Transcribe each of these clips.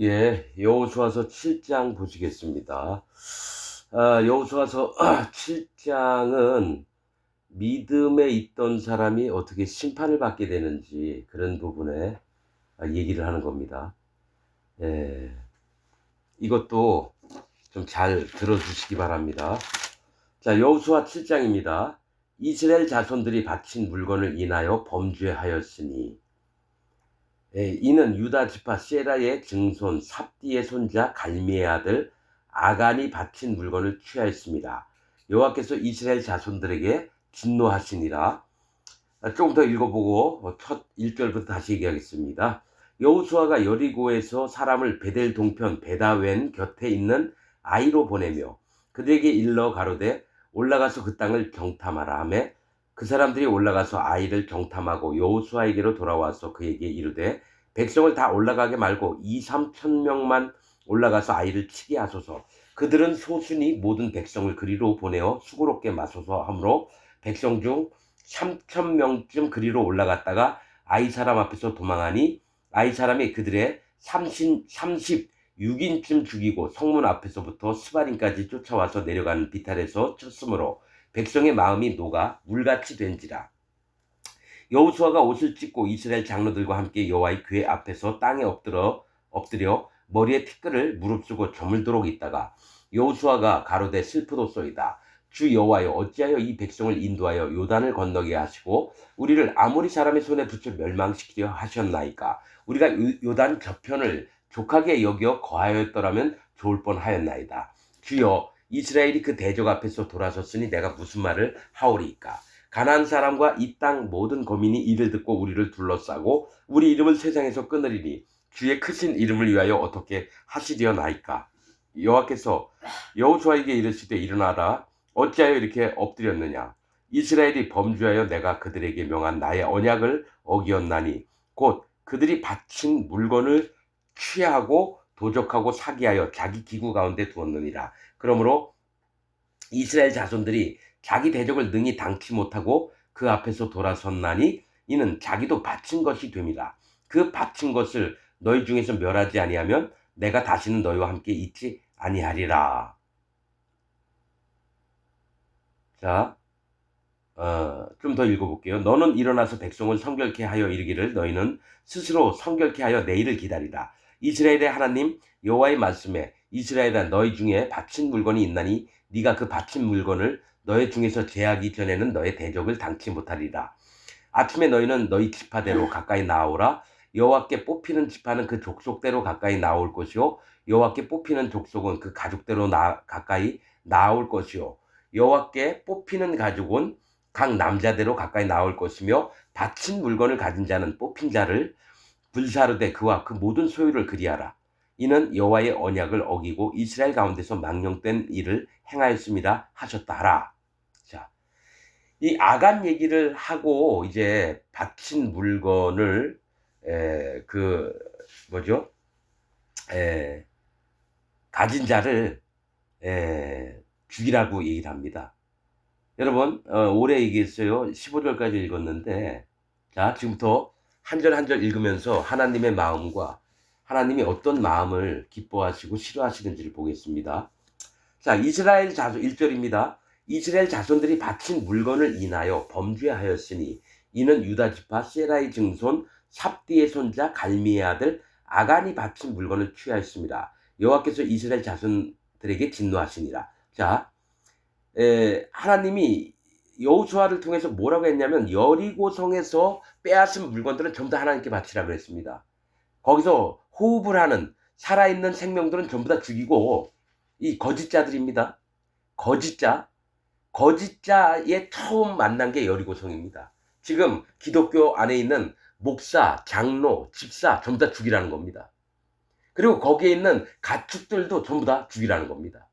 예, 여호수아서 7장 보시겠습니다. 여호수아서 7장은 믿음에 있던 사람이 어떻게 심판을 받게 되는지 그런 부분에 얘기를 하는 겁니다. 예, 이것도 좀 잘 들어주시기 바랍니다. 자, 여호수아 7장입니다. 이스라엘 자손들이 바친 물건을 인하여 범죄하였으니, 이는 유다 지파 세라의 증손 삽디의 손자 갈미의 아들 아간이 바친 물건을 취하였습니다. 여호와께서 이스라엘 자손들에게 진노하시니라. 조금 더 읽어보고 첫 1절부터 다시 얘기하겠습니다. 여호수아가 여리고에서 사람을 베델 동편 베다웬 곁에 있는 아이로 보내며 그들에게 일러 가로되 올라가서 그 땅을 경탐하라 하며 그 사람들이 올라가서 아이를 경탐하고 여호수아에게로 돌아와서 그에게 이르되 백성을 다 올라가게 말고 2~3천 명만 올라가서 아이를 치게 하소서. 그들은 소순이 모든 백성을 그리로 보내어 수고롭게 마소서 하므로 백성 중 3천 명쯤 그리로 올라갔다가 아이 사람 앞에서 도망하니 아이 사람이 그들의 36인쯤 죽이고 성문 앞에서부터 스바림까지 쫓아와서 내려가는 비탈에서 쳤으므로 백성의 마음이 녹아 물같이 된지라. 여호수아가 옷을 찢고 이스라엘 장로들과 함께 여호와의 궤 앞에서 땅에 엎드려 머리에 티끌을 무릅쓰고 저물도록 있다가 여호수아가 가로되 슬프도소이다. 주 여호와여 어찌하여 이 백성을 인도하여 요단을 건너게 하시고 우리를 아모리 사람의 손에 붙여 멸망시키려 하셨나이까. 우리가 요단 저편을 족하게 여겨 거하였더라면 좋을 뻔하였나이다. 주여 이스라엘이 그 대적 앞에서 돌아섰으니 내가 무슨 말을 하오리이까. 가나안 사람과 이 땅 모든 거민이 이를 듣고 우리를 둘러싸고 우리 이름을 세상에서 끊으리니 주의 크신 이름을 위하여 어떻게 하시려나이까. 여호와께서 여호수아에게 이르시되 일어나라. 어찌하여 이렇게 엎드렸느냐. 이스라엘이 범죄하여 내가 그들에게 명한 나의 언약을 어기었나니 곧 그들이 바친 물건을 취하고 도적하고 사기하여 자기 기구 가운데 두었느니라. 그러므로 이스라엘 자손들이 자기 대적을 능히 당치 못하고 그 앞에서 돌아섰나니 이는 자기도 바친 것이 됨이라. 그 바친 것을 너희 중에서 멸하지 아니하면 내가 다시는 너희와 함께 있지 아니하리라. 자, 좀 더 읽어볼게요. 너는 일어나서 백성을 성결케 하여 이르기를 너희는 스스로 성결케 하여 내일을 기다리라. 이스라엘의 하나님 여호와의 말씀에 이스라엘아 너희 중에 바친 물건이 있나니 네가 그 바친 물건을 너희 중에서 제하기 전에는 너의 대적을 당치 못하리라. 아침에 너희는 너희 지파대로 가까이 나오라. 여호와께 뽑히는 지파는 그 족속대로 가까이 나올 것이요 여호와께 뽑히는 족속은 그 가족대로 가까이 나올 것이요 여호와께 뽑히는 가족은 각 남자대로 가까이 나올 것이며 바친 물건을 가진 자는 뽑힌 자를 불사르되 그와 그 모든 소유를 그리하라. 이는 여호와의 언약을 어기고 이스라엘 가운데서 망령된 일을 행하였습니다 하셨다 하라. 자, 이 아간 얘기를 하고 이제 바친 물건을 그 뭐죠? 에, 가진 자를 죽이라고 얘기를 합니다. 여러분 오래 얘기했어요. 15절까지 읽었는데 자 지금부터 한 절 한 절 읽으면서 하나님의 마음과 하나님이 어떤 마음을 기뻐하시고 싫어하시는지를 보겠습니다. 자 이스라엘 자손 1절입니다. 이스라엘 자손들이 바친 물건을 인하여 범죄하였으니 이는 유다 지파 세라의 증손 삽디의 손자 갈미의 아들 아간이 바친 물건을 취하였습니다. 여호와께서 이스라엘 자손들에게 진노하시니라. 자 하나님이 여호수아를 통해서 뭐라고 했냐면 여리고성에서 빼앗은 물건들은 전부 다 하나님께 바치라고 했습니다. 거기서 호흡을 하는 살아있는 생명들은 전부 다 죽이고 이 거짓자들입니다. 거짓자의 처음 만난 게 여리고성입니다. 지금 기독교 안에 있는 목사, 장로, 집사 전부 다 죽이라는 겁니다. 그리고 거기에 있는 가축들도 전부 다 죽이라는 겁니다.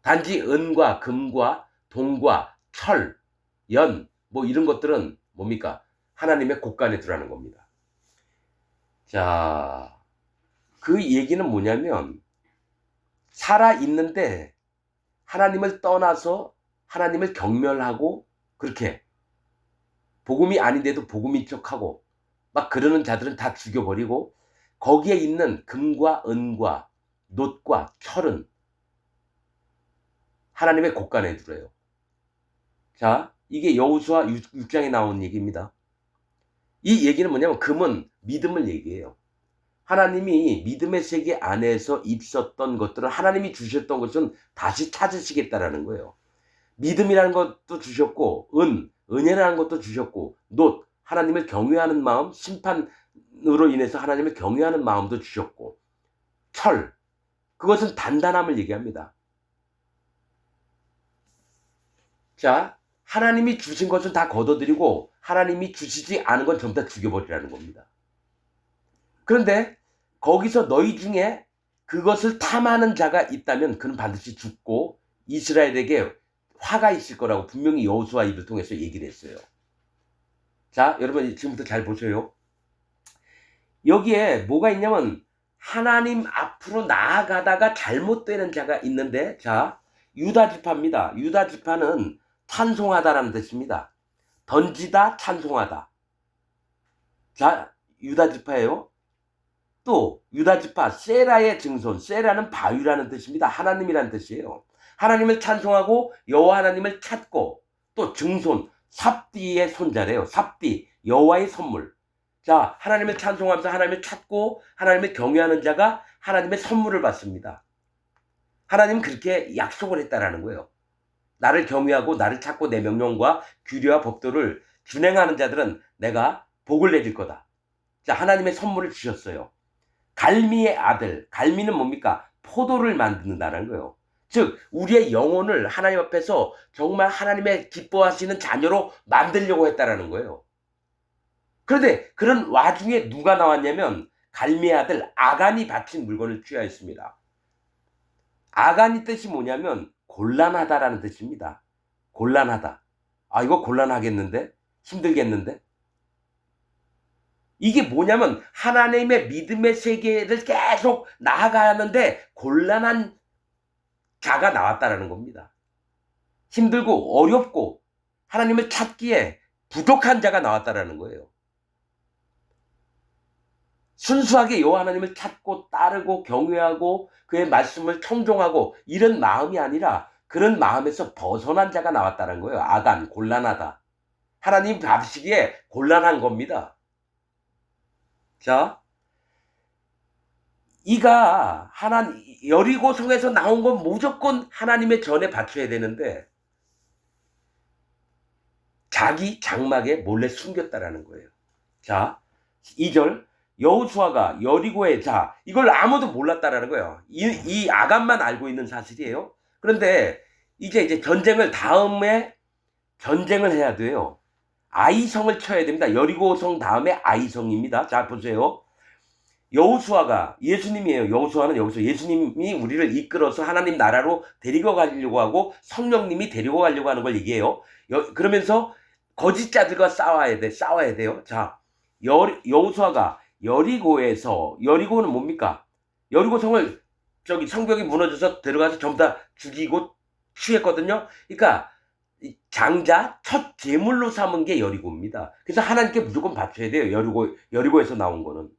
단지 은과 금과 동과 철, 연, 뭐 이런 것들은 뭡니까? 하나님의 곳간에 두라는 겁니다. 자, 그 얘기는 뭐냐면 살아있는데 하나님을 떠나서 하나님을 경멸하고 그렇게 복음이 아닌데도 복음인 척하고 막 그러는 자들은 다 죽여버리고 거기에 있는 금과 은과 놋과 철은 하나님의 곳간에 들어요. 자, 이게 여호수아 6장에 나온 얘기입니다. 이 얘기는 뭐냐면 금은 믿음을 얘기해요. 하나님이 믿음의 세계 안에서 있었던 것들을 하나님이 주셨던 것은 다시 찾으시겠다라는 거예요. 믿음이라는 것도 주셨고 은혜라는 것도 주셨고 놋 하나님을 경외하는 마음, 심판으로 인해서 하나님을 경외하는 마음도 주셨고 철 그것은 단단함을 얘기합니다. 자, 하나님이 주신 것은 다 걷어들이고 하나님이 주시지 않은 건 전부 다 죽여버리라는 겁니다. 그런데 거기서 너희 중에 그것을 탐하는 자가 있다면 그는 반드시 죽고 이스라엘에게 화가 있을 거라고 분명히 여호수아 입을 통해서 얘기를 했어요. 자, 여러분 지금부터 잘 보세요. 여기에 뭐가 있냐면 하나님 앞으로 나아가다가 잘못되는 자가 있는데 자, 유다 지파입니다. 유다 지파는 찬송하다라는 뜻입니다. 던지다, 찬송하다. 자, 유다 지파예요. 또 유다 지파 세라의 증손, 세라는 바위라는 뜻입니다. 하나님이라는 뜻이에요. 하나님을 찬송하고 여호와 하나님을 찾고 또 증손, 삽디의 손자래요. 삽디, 여호와의 선물. 자, 하나님을 찬송하면서 하나님을 찾고 하나님을 경외하는 자가 하나님의 선물을 받습니다. 하나님은 그렇게 약속을 했다라는 거예요. 나를 경외하고 나를 찾고 내 명령과 규례와 법도를 준행하는 자들은 내가 복을 내릴 거다. 자, 하나님의 선물을 주셨어요. 갈미의 아들, 갈미는 뭡니까? 포도를 만든다는 거예요. 즉 우리의 영혼을 하나님 앞에서 정말 하나님의 기뻐하시는 자녀로 만들려고 했다라는 거예요. 그런데 그런 와중에 누가 나왔냐면 갈미의 아들 아간이 바친 물건을 취하였습니다. 아간이 뜻이 뭐냐면 곤란하다라는 뜻입니다. 곤란하다. 아, 이거 곤란하겠는데? 힘들겠는데? 이게 뭐냐면 하나님의 믿음의 세계를 계속 나아가는데 곤란한 자가 나왔다라는 겁니다. 힘들고 어렵고 하나님을 찾기에 부족한 자가 나왔다라는 거예요. 순수하게 여호와 하나님을 찾고 따르고 경외하고 그의 말씀을 청종하고 이런 마음이 아니라 그런 마음에서 벗어난 자가 나왔다는 거예요. 아간, 곤란하다. 하나님 받으시기에 곤란한 겁니다. 자, 이가 여리고성에서 나온 건 무조건 하나님의 전에 바쳐야 되는데 자기 장막에 몰래 숨겼다라는 거예요. 자, 2절 여호수아가 여리고에 자 이걸 아무도 몰랐다라는 거예요. 이 아간만 알고 있는 사실이에요. 그런데 이제 전쟁을 다음에 전쟁을 해야 돼요. 아이성을 쳐야 됩니다. 여리고성 다음에 아이성입니다. 자, 보세요. 여호수아가 예수님이에요. 여호수아는 여기서 예수님이 우리를 이끌어서 하나님 나라로 데리고 가려고 하고 성령님이 데리고 가려고 하는 걸 얘기해요. 그러면서 거짓자들과 싸워야 돼요. 자, 여호수아가 여리고는 뭡니까? 여리고성을 성벽이 무너져서 들어가서 전부 다 죽이고 취했거든요. 그러니까 장자 첫 제물로 삼은 게 여리고입니다. 그래서 하나님께 무조건 바쳐야 돼요. 여리고에서 나온 거는.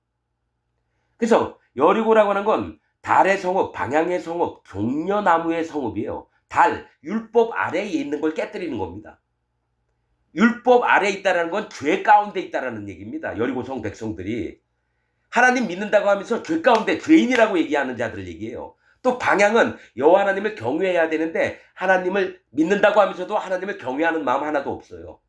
그래서 여리고라고 하는 건 달의 성읍, 방향의 성읍, 종려나무의 성읍이에요. 달, 율법 아래에 있는 걸 깨뜨리는 겁니다. 율법 아래에 있다는 건 죄 가운데 있다는 얘기입니다. 여리고성 백성들이. 하나님 믿는다고 하면서 죄 가운데 죄인이라고 얘기하는 자들 얘기예요. 또 방향은 여호와 하나님을 경외해야 되는데 하나님을 믿는다고 하면서도 하나님을 경외하는 마음 하나도 없어요.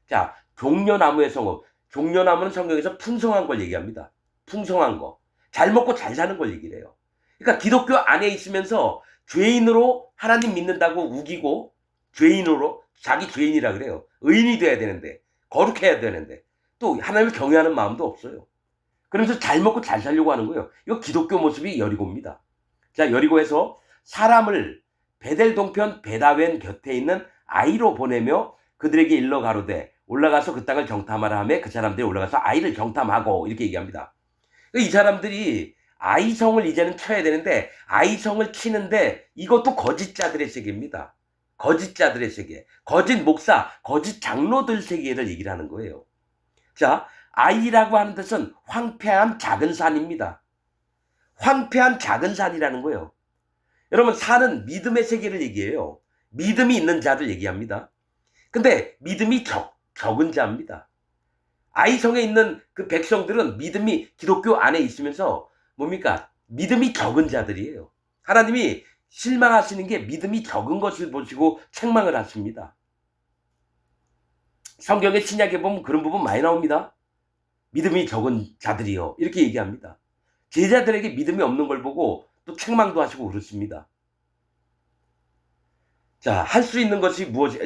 자, 종려나무의 성읍. 종려나무는 성경에서 풍성한 걸 얘기합니다. 풍성한 거. 잘 먹고 잘 사는 걸 얘기를 해요. 그러니까 기독교 안에 있으면서 죄인으로 하나님 믿는다고 우기고 죄인으로 자기 죄인이라 그래요. 의인이 돼야 되는데 거룩해야 되는데 또 하나님을 경외하는 마음도 없어요. 그러면서 잘 먹고 잘 살려고 하는 거예요. 이거 기독교 모습이 여리고입니다. 자, 여리고에서 사람을 베델 동편 베다웬 곁에 있는 아이로 보내며 그들에게 일러 가로되 올라가서 그 땅을 정탐하라 하며 그 사람들이 올라가서 아이를 정탐하고 이렇게 얘기합니다. 이 사람들이 아이성을 이제는 쳐야 되는데 아이성을 치는데 이것도 거짓자들의 세계입니다. 거짓자들의 세계, 거짓 목사, 거짓 장로들 세계를 얘기를 하는 거예요. 자, 아이라고 하는 뜻은 황폐한 작은 산입니다. 황폐한 작은 산이라는 거예요. 여러분, 산은 믿음의 세계를 얘기해요. 믿음이 있는 자들 얘기합니다. 근데 믿음이 적은 자입니다. 아이성에 있는 그 백성들은 믿음이 기독교 안에 있으면서 뭡니까? 믿음이 적은 자들이에요. 하나님이 실망하시는 게 믿음이 적은 것을 보시고 책망을 하십니다. 성경의 신약에 보면 그런 부분 많이 나옵니다. 믿음이 적은 자들이요, 이렇게 얘기합니다. 제자들에게 믿음이 없는 걸 보고 또 책망도 하시고 그렇습니다. 자, 할 수 있는 것이 무엇이,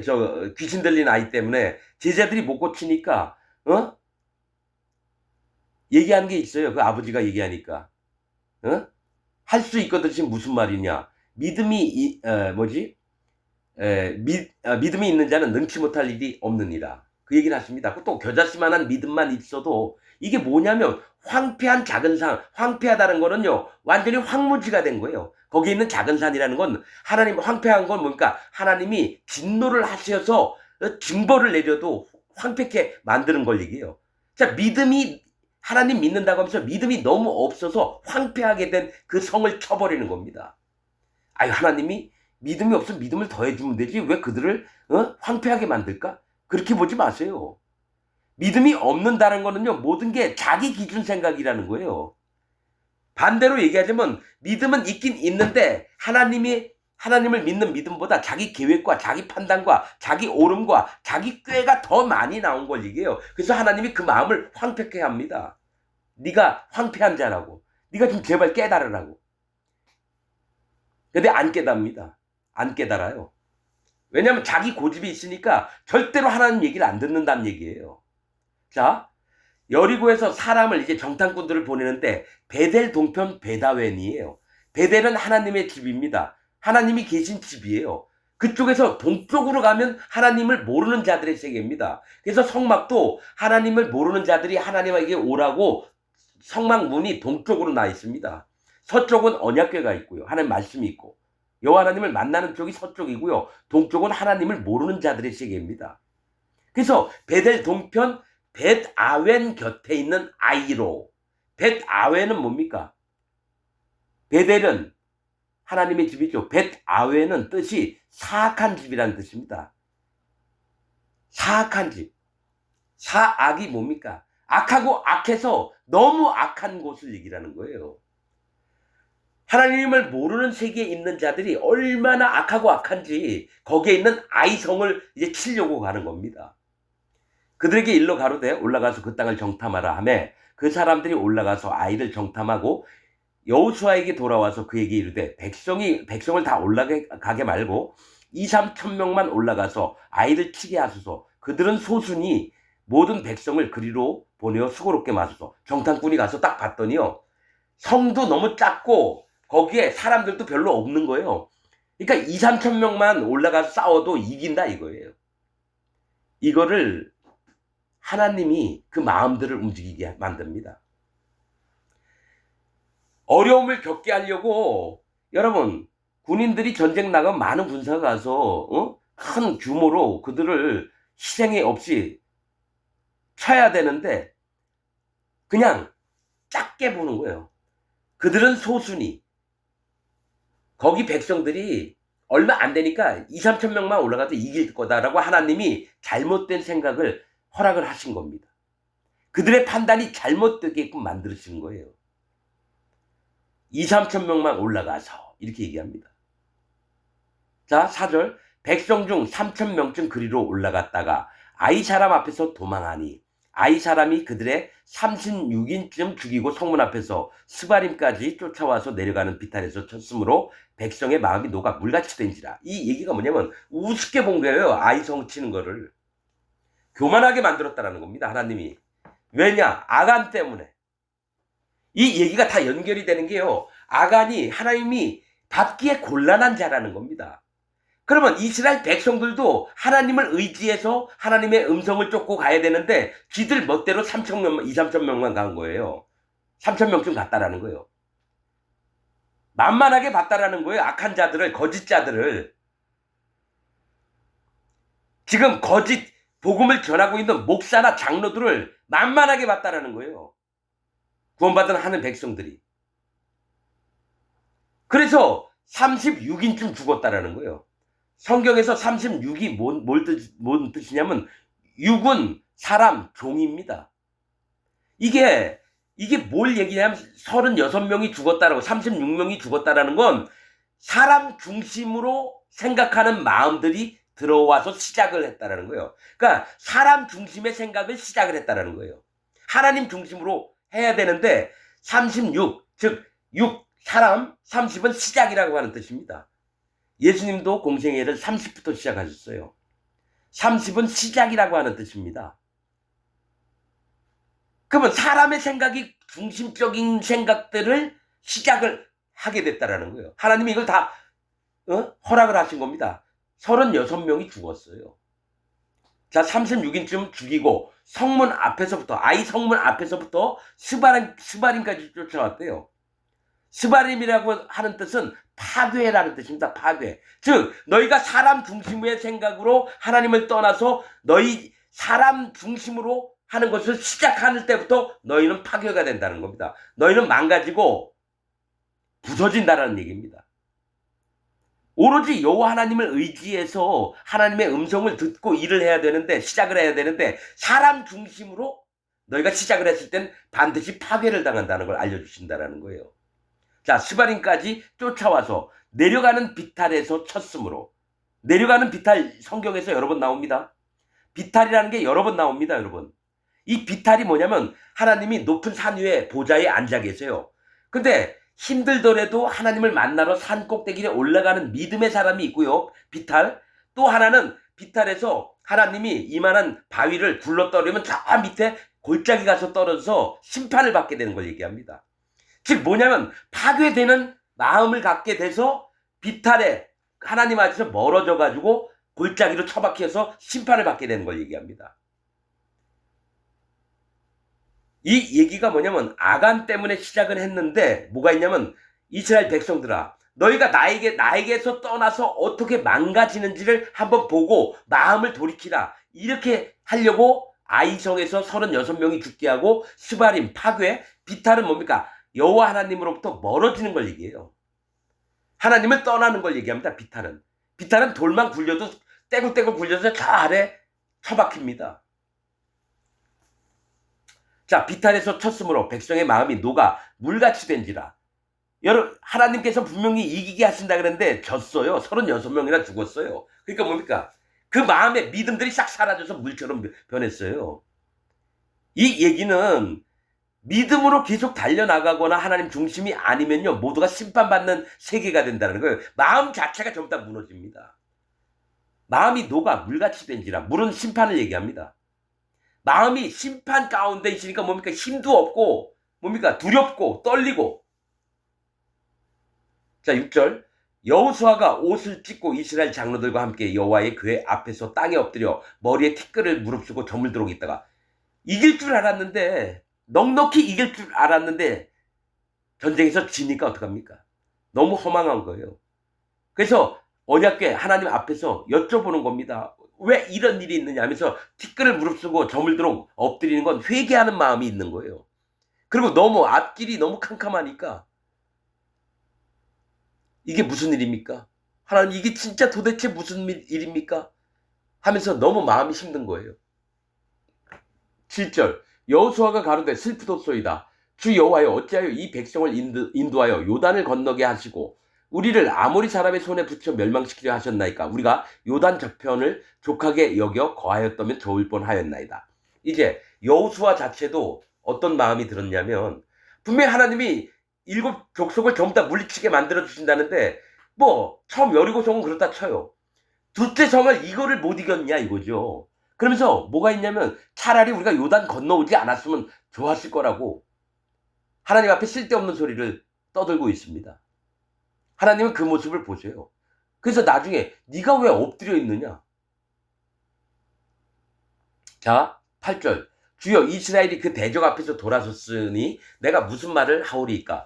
귀신 들린 아이 때문에 제자들이 못 고치니까, 얘기하는 게 있어요. 그 아버지가 얘기하니까. 할 수 있거든. 지금 무슨 말이냐. 믿음이, 믿음이 있는 자는 능치 못할 일이 없느니라. 그 얘기를 하십니다. 또 겨자씨만한 믿음만 있어도 이게 뭐냐면 황폐한 작은 산, 황폐하다는 거는요, 완전히 황무지가 된 거예요. 거기에 있는 작은 산이라는 건 하나님, 황폐한 건 뭡니까? 하나님이 진노를 하셔서 징벌을 내려도 황폐케 만드는 걸 얘기해요. 자, 믿음이, 하나님 믿는다고 하면서 믿음이 너무 없어서 황폐하게 된 그 성을 쳐버리는 겁니다. 아유, 하나님이 믿음이 없으면 믿음을 더해주면 되지 왜 그들을 황폐하게 만들까? 그렇게 보지 마세요. 믿음이 없는다는 거는요, 모든 게 자기 기준 생각이라는 거예요. 반대로 얘기하자면 믿음은 있긴 있는데 하나님을 믿는 믿음보다 자기 계획과 자기 판단과 자기 옳음과 자기 꾀가 더 많이 나온 걸 얘기해요. 그래서 하나님이 그 마음을 황폐케 합니다. 네가 황폐한 자라고. 네가 좀 제발 깨달으라고. 근데 안 깨답니다. 안 깨달아요. 왜냐하면 자기 고집이 있으니까 절대로 하나님 얘기를 안 듣는다는 얘기예요. 자, 여리고에서 사람을 이제 정탐꾼들을 보내는데 베델 동편 베다웬이에요. 베델은 하나님의 집입니다. 하나님이 계신 집이에요. 그쪽에서 동쪽으로 가면 하나님을 모르는 자들의 세계입니다. 그래서 성막도 하나님을 모르는 자들이 하나님에게 오라고 성막 문이 동쪽으로 나 있습니다. 서쪽은 언약궤가 있고요. 하나님 말씀이 있고. 여호와 하나님을 만나는 쪽이 서쪽이고요. 동쪽은 하나님을 모르는 자들의 세계입니다. 그래서 베델 동편 벳아웬 곁에 있는 아이로. 벳아웬은 뭡니까? 베델은 하나님의 집이죠. 벳아웬은 뜻이 사악한 집이라는 뜻입니다. 사악한 집. 사악이 뭡니까? 악하고 악해서 너무 악한 곳을 얘기하는 거예요. 하나님을 모르는 세계에 있는 자들이 얼마나 악하고 악한지 거기에 있는 아이성을 이제 치려고 가는 겁니다. 그들에게 일러 가로되 올라가서 그 땅을 정탐하라 하매 그 사람들이 올라가서 아이를 정탐하고 여호수아에게 돌아와서 그에게 이르되 백성을 다 올라가게 말고 2-3천 명만 올라가서 아이를 치게 하소서. 그들은 소순이 모든 백성을 그리로 보내어 수고롭게 마소서. 정탐꾼이 가서 딱 봤더니요, 성도 너무 작고 거기에 사람들도 별로 없는 거예요. 그러니까 2-3천 명만 올라가서 싸워도 이긴다 이거예요. 이거를 하나님이 그 마음들을 움직이게 만듭니다. 어려움을 겪게 하려고 여러분, 군인들이 전쟁 나가면 많은 군사가 가서 큰 규모로 그들을 희생이 없이 쳐야 되는데 그냥 작게 보는 거예요. 그들은 소순이. 거기 백성들이 얼마 안 되니까 2-3천 명만 올라가도 이길 거다라고 하나님이 잘못된 생각을 허락을 하신 겁니다. 그들의 판단이 잘못되게끔 만들어진 거예요. 2-3천 명만 올라가서 이렇게 얘기합니다. 자, 4절. 백성 중 3천 명쯤 그리로 올라갔다가 아이 사람 앞에서 도망하니 아이 사람이 그들의 36인쯤 죽이고 성문 앞에서 스바림까지 쫓아와서 내려가는 비탈에서 쳤으므로 백성의 마음이 녹아 물같이 된지라. 이 얘기가 뭐냐면 우습게 본 거예요. 아이성 치는 거를 교만하게 만들었다라는 겁니다. 하나님이. 왜냐? 아간 때문에. 이 얘기가 다 연결이 되는 게요, 아간이 하나님이 받기에 곤란한 자라는 겁니다. 그러면 이스라엘 백성들도 하나님을 의지해서 하나님의 음성을 쫓고 가야 되는데 지들 멋대로 2-3천 명만 간 거예요. 3천 명쯤 갔다라는 거예요. 만만하게 봤다라는 거예요. 악한 자들을, 거짓 자들을. 지금 거짓 복음을 전하고 있는 목사나 장로들을 만만하게 봤다라는 거예요. 구원받은 하는 백성들이. 그래서 36인쯤 죽었다라는 거예요. 성경에서 36이 뭔 뜻이냐면 6은 사람, 종입니다. 이게 뭘 얘기냐면 36명이 죽었다라고 36명이 죽었다라는 건 사람 중심으로 생각하는 마음들이 들어와서 시작을 했다라는 거예요. 그러니까 사람 중심의 생각을 시작을 했다라는 거예요. 하나님 중심으로 해야 되는데 36, 즉 6, 사람, 30은 시작이라고 하는 뜻입니다. 예수님도 공생애를 30부터 시작하셨어요. 30은 시작이라고 하는 뜻입니다. 그러면 사람의 생각이 중심적인 생각들을 시작을 하게 됐다라는 거예요. 하나님이 이걸 다 허락을 하신 겁니다. 36명이 죽었어요. 자, 36인쯤 죽이고 성문 앞에서부터 아이 성문 앞에서부터 스바림까지 쫓아왔대요. 스바림이라고 하는 뜻은 파괴라는 뜻입니다. 파괴. 즉 너희가 사람 중심의 생각으로 하나님을 떠나서 너희 사람 중심으로 하는 것을 시작하는 때부터 너희는 파괴가 된다는 겁니다. 너희는 망가지고 부서진다는 얘기입니다. 오로지 여호와 하나님을 의지해서 하나님의 음성을 듣고 일을 해야 되는데 시작을 해야 되는데 사람 중심으로 너희가 시작을 했을 땐 반드시 파괴를 당한다는 걸 알려주신다는 거예요. 자, 스바림까지 쫓아와서 내려가는 비탈에서 쳤으므로 내려가는 비탈 성경에서 여러 번 나옵니다. 비탈이라는 게 여러 번 나옵니다, 여러분. 이 비탈이 뭐냐면 하나님이 높은 산 위에 보좌에 앉아 계세요. 근데 힘들더라도 하나님을 만나러 산 꼭대기에 올라가는 믿음의 사람이 있고요. 비탈. 또 하나는 비탈에서 하나님이 이만한 바위를 굴러떨으면 저 밑에 골짜기 가서 떨어져서 심판을 받게 되는 걸 얘기합니다. 즉 뭐냐면 파괴되는 마음을 갖게 돼서 비탈에 하나님 앞에서 멀어져 가지고 골짜기로 처박혀서 심판을 받게 되는 걸 얘기합니다. 이 얘기가 뭐냐면 아간 때문에 시작을 했는데 뭐가 있냐면 이스라엘 백성들아 너희가 나에게서 떠나서 어떻게 망가지는지를 한번 보고 마음을 돌이키라. 이렇게 하려고 아이성에서 36명이 죽게 하고 스바림 파괴 비탈은 뭡니까? 여호와 하나님으로부터 멀어지는 걸 얘기해요. 하나님을 떠나는 걸 얘기합니다. 비탈은 돌만 굴려도 떼굴떼굴 굴려서 저 아래 처박힙니다. 자, 비탈에서 쳤으므로 백성의 마음이 녹아 물같이 된지라. 여러분 하나님께서 분명히 이기게 하신다 그랬는데 졌어요. 36명이나 죽었어요. 그러니까 뭡니까? 그 마음의 믿음들이 싹 사라져서 물처럼 변했어요. 이 얘기는 믿음으로 계속 달려나가거나 하나님 중심이 아니면요 모두가 심판받는 세계가 된다는 거예요. 마음 자체가 전부 다 무너집니다. 마음이 녹아 물같이 된지라. 물은 심판을 얘기합니다. 마음이 심판 가운데 있으니까 뭡니까? 힘도 없고 뭡니까? 두렵고 떨리고. 자, 6절. 여호수아가 옷을 찢고 이스라엘 장로들과 함께 여호와의 궤 앞에서 땅에 엎드려 머리에 티끌을 무릅쓰고 저물도록 있다가 이길 줄 알았는데 넉넉히 이길 줄 알았는데 전쟁에서 지니까 어떡합니까? 너무 허망한 거예요. 그래서 언약궤 하나님 앞에서 여쭤보는 겁니다. 왜 이런 일이 있느냐 하면서 티끌을 무릅쓰고 저물도록 엎드리는 건 회개하는 마음이 있는 거예요. 그리고 너무 앞길이 너무 캄캄하니까 이게 무슨 일입니까? 하나님 이게 진짜 도대체 무슨 일입니까? 하면서 너무 마음이 힘든 거예요. 7절 여호수아가 가로되 슬프도소이다. 주 여호와여 어찌하여 이 백성을 인도하여 요단을 건너게 하시고 우리를 아모리 사람의 손에 붙여 멸망시키려 하셨나이까. 우리가 요단 저편을 족하게 여겨 거하였다면 좋을 뻔하였나이다. 이제 여호수아 자체도 어떤 마음이 들었냐면 분명히 하나님이 7 족속을 전부 다 물리치게 만들어 주신다는데 뭐 처음 여리고성은 그렇다 쳐요. 둘째 성을 이거를 못 이겼냐 이거죠. 그러면서 뭐가 있냐면 차라리 우리가 요단 건너오지 않았으면 좋았을 거라고 하나님 앞에 쓸데없는 소리를 떠들고 있습니다. 하나님은 그 모습을 보세요. 그래서 나중에 네가 왜 엎드려 있느냐. 자, 8절 주여 이스라엘이 그 대적 앞에서 돌아섰으니 내가 무슨 말을 하오리이까.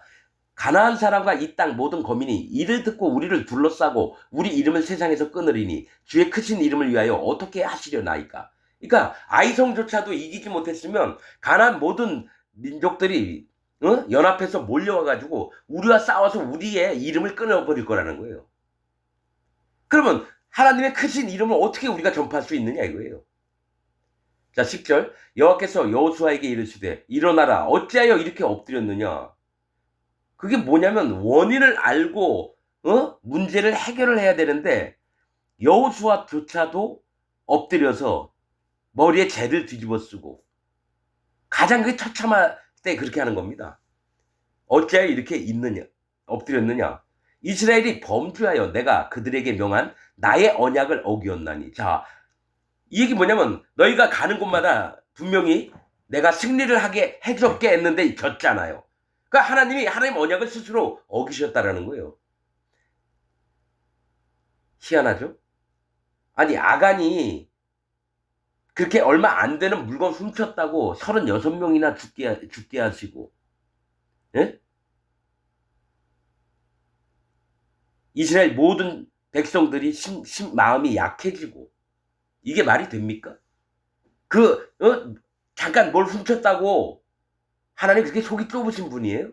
가나안 사람과 이 땅 모든 거민이 이를 듣고 우리를 둘러싸고 우리 이름을 세상에서 끊으리니 주의 크신 이름을 위하여 어떻게 하시려나이까. 그러니까 아이성조차도 이기지 못했으면 가나안 모든 민족들이 연합해서 몰려와가지고 우리와 싸워서 우리의 이름을 끊어버릴 거라는 거예요. 그러면 하나님의 크신 이름을 어떻게 우리가 전파할 수 있느냐 이거예요. 자, 10절 여호와께서 여호수아에게 이르시되 일어나라 어찌하여 이렇게 엎드렸느냐. 그게 뭐냐면 원인을 알고 문제를 해결을 해야 되는데 여호수아조차도 엎드려서 머리에 재를 뒤집어 쓰고 가장 그게 처참할 때 그렇게 하는 겁니다. 어찌하여 이렇게 엎드렸느냐. 이스라엘이 범죄하여 내가 그들에게 명한 나의 언약을 어기었나니. 자, 이 얘기 뭐냐면 너희가 가는 곳마다 분명히 내가 승리를 하게 해줬게 했는데 졌잖아요. 그러니까 하나님 언약을 스스로 어기셨다라는 거예요. 희한하죠? 아니 아간이 그렇게 얼마 안 되는 물건 훔쳤다고 36명이나 죽게 하시고, 예? 이스라엘 모든 백성들이 마음이 약해지고, 이게 말이 됩니까? 잠깐 뭘 훔쳤다고 하나님 그렇게 속이 좁으신 분이에요?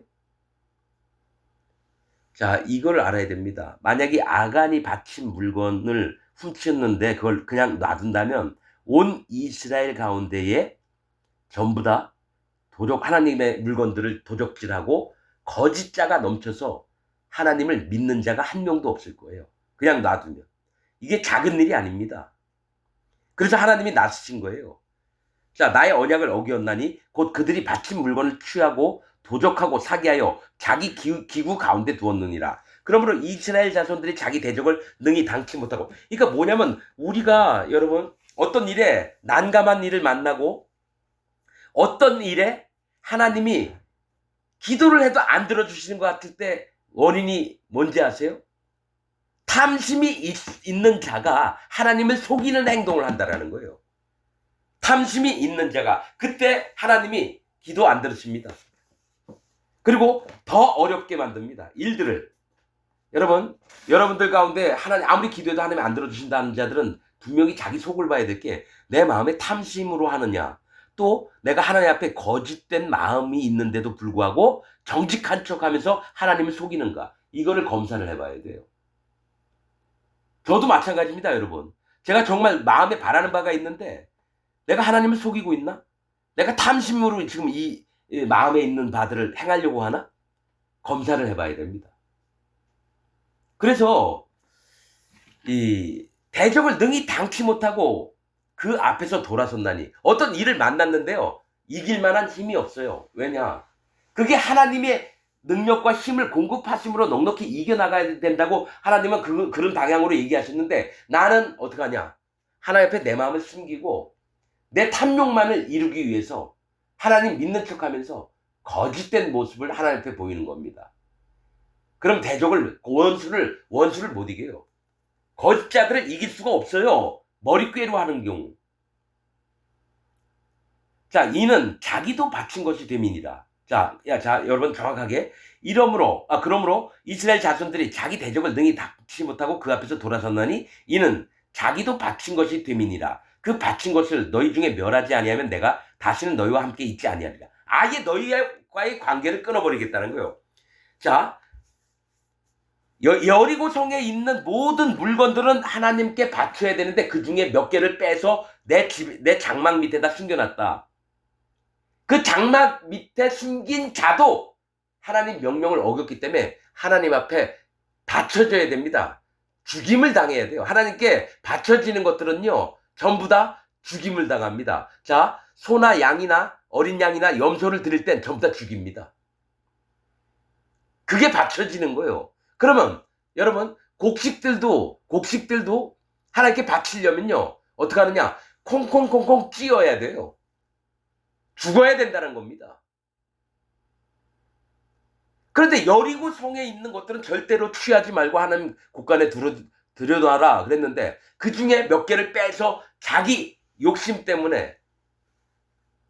자, 이걸 알아야 됩니다. 만약에 아간이 바친 물건을 훔쳤는데 그걸 그냥 놔둔다면 온 이스라엘 가운데에 전부 다 하나님의 물건들을 도적질하고 거짓자가 넘쳐서 하나님을 믿는 자가 한 명도 없을 거예요. 그냥 놔두면. 이게 작은 일이 아닙니다. 그래서 하나님이 나서신 거예요. 자, 나의 언약을 어기었나니 곧 그들이 바친 물건을 취하고 도적하고 사기하여 자기 기구 가운데 두었느니라. 그러므로 이스라엘 자손들이 자기 대적을 능히 당치 못하고. 그러니까 뭐냐면 우리가 여러분 어떤 일에 난감한 일을 만나고 어떤 일에 하나님이 기도를 해도 안 들어주시는 것 같을 때 원인이 뭔지 아세요? 탐심이 있는 자가 하나님을 속이는 행동을 한다라는 거예요. 탐심이 있는 자가 그때 하나님이 기도 안 들으십니다. 그리고 더 어렵게 만듭니다. 일들을. 여러분들 가운데 하나님 아무리 기도해도 하나님이 안 들어주신다는 자들은 분명히 자기 속을 봐야 될 게 내 마음에 탐심으로 하느냐, 또 내가 하나님 앞에 거짓된 마음이 있는데도 불구하고 정직한 척하면서 하나님을 속이는가, 이거를 검사를 해봐야 돼요. 저도 마찬가지입니다, 여러분. 제가 정말 마음에 바라는 바가 있는데 내가 하나님을 속이고 있나? 내가 탐심으로 지금 이 마음에 있는 바들을 행하려고 하나? 검사를 해봐야 됩니다. 그래서 이 대적을 능히 당치 못하고 그 앞에서 돌아섰나니. 어떤 일을 만났는데요, 이길 만한 힘이 없어요. 왜냐? 그게 하나님의 능력과 힘을 공급하심으로 넉넉히 이겨나가야 된다고 하나님은 그런 방향으로 얘기하셨는데 나는 어떻게 하냐? 하나님 앞에 내 마음을 숨기고 내 탐욕만을 이루기 위해서 하나님 믿는 척하면서 거짓된 모습을 하나님 앞에 보이는 겁니다. 그럼 대적을, 원수를 못 이겨요. 거짓자들을 이길 수가 없어요. 머리꾀로 하는 경우. 자, 이는 자기도 바친 것이 됨이니라. 자, 여러분 정확하게. 그러므로 이스라엘 자손들이 자기 대적을 능히 닥치지 못하고 그 앞에서 돌아섰나니 이는 자기도 바친 것이 됨이니라. 그 바친 것을 너희 중에 멸하지 아니하면 내가 다시는 너희와 함께 있지 아니하리라. 아예 너희와의 관계를 끊어버리겠다는 거예요. 자, 여리고 성에 있는 모든 물건들은 하나님께 바쳐야 되는데 그 중에 몇 개를 빼서 내 장막 밑에다 숨겨놨다. 그 장막 밑에 숨긴 자도 하나님 명령을 어겼기 때문에 하나님 앞에 바쳐져야 됩니다. 죽임을 당해야 돼요. 하나님께 바쳐지는 것들은요, 전부 다 죽임을 당합니다. 자, 소나 양이나 어린 양이나 염소를 드릴 땐 전부 다 죽입니다. 그게 바쳐지는 거예요. 그러면 여러분 곡식들도 하나님께 바치려면요 어떻게 하느냐? 콩콩콩콩 찧어야 돼요. 죽어야 된다는 겁니다. 그런데 여리고 성에 있는 것들은 절대로 취하지 말고 하나님 곳간에 들여놔라 그랬는데 그 중에 몇 개를 빼서 자기 욕심 때문에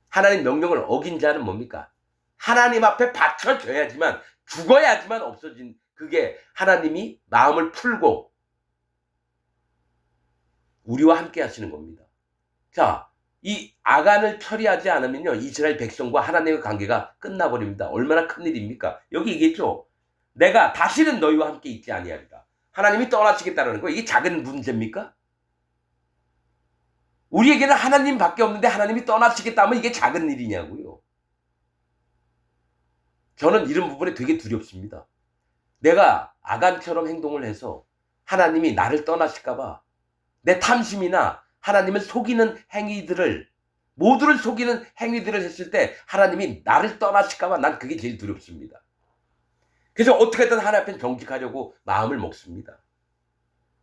하나님 명령을 어긴 자는 뭡니까? 하나님 앞에 바쳐져야지만, 죽어야지만 없어진, 그게 하나님이 마음을 풀고 우리와 함께 하시는 겁니다. 자, 이 아간을 처리하지 않으면요, 이스라엘 백성과 하나님의 관계가 끝나버립니다. 얼마나 큰일입니까? 여기 얘기했죠. 내가 다시는 너희와 함께 있지 아니하리라. 하나님이 떠나시겠다는 거, 이게 작은 문제입니까? 우리에게는 하나님밖에 없는데 하나님이 떠나시겠다 하면 이게 작은 일이냐고요. 저는 이런 부분에 되게 두렵습니다. 내가 아간처럼 행동을 해서 하나님이 나를 떠나실까 봐 내 탐심이나 하나님을 속이는 행위들을, 모두를 속이는 행위들을 했을 때 하나님이 나를 떠나실까 봐 난 그게 제일 두렵습니다. 그래서 어떻게든 하나님 앞에 정직하려고 마음을 먹습니다.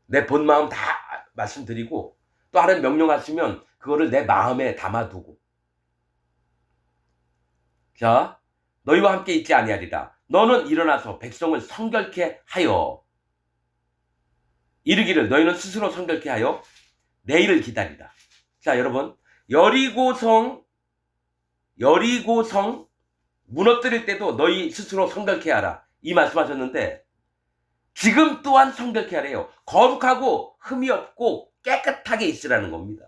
내 본 마음 다 말씀드리고, 또 하나님 명령하시면 그거를 내 마음에 담아두고, 자, 너희와 함께 있지 아니하리라. 너는 일어나서 백성을 성결케 하여 이르기를, 너희는 스스로 성결케 하여 내일을 기다리라. 자, 여러분, 여리고성 무너뜨릴 때도 너희 스스로 성결케 하라, 이 말씀하셨는데 지금 또한 성결케 하래요. 거룩하고 흠이 없고 깨끗하게 있으라는 겁니다.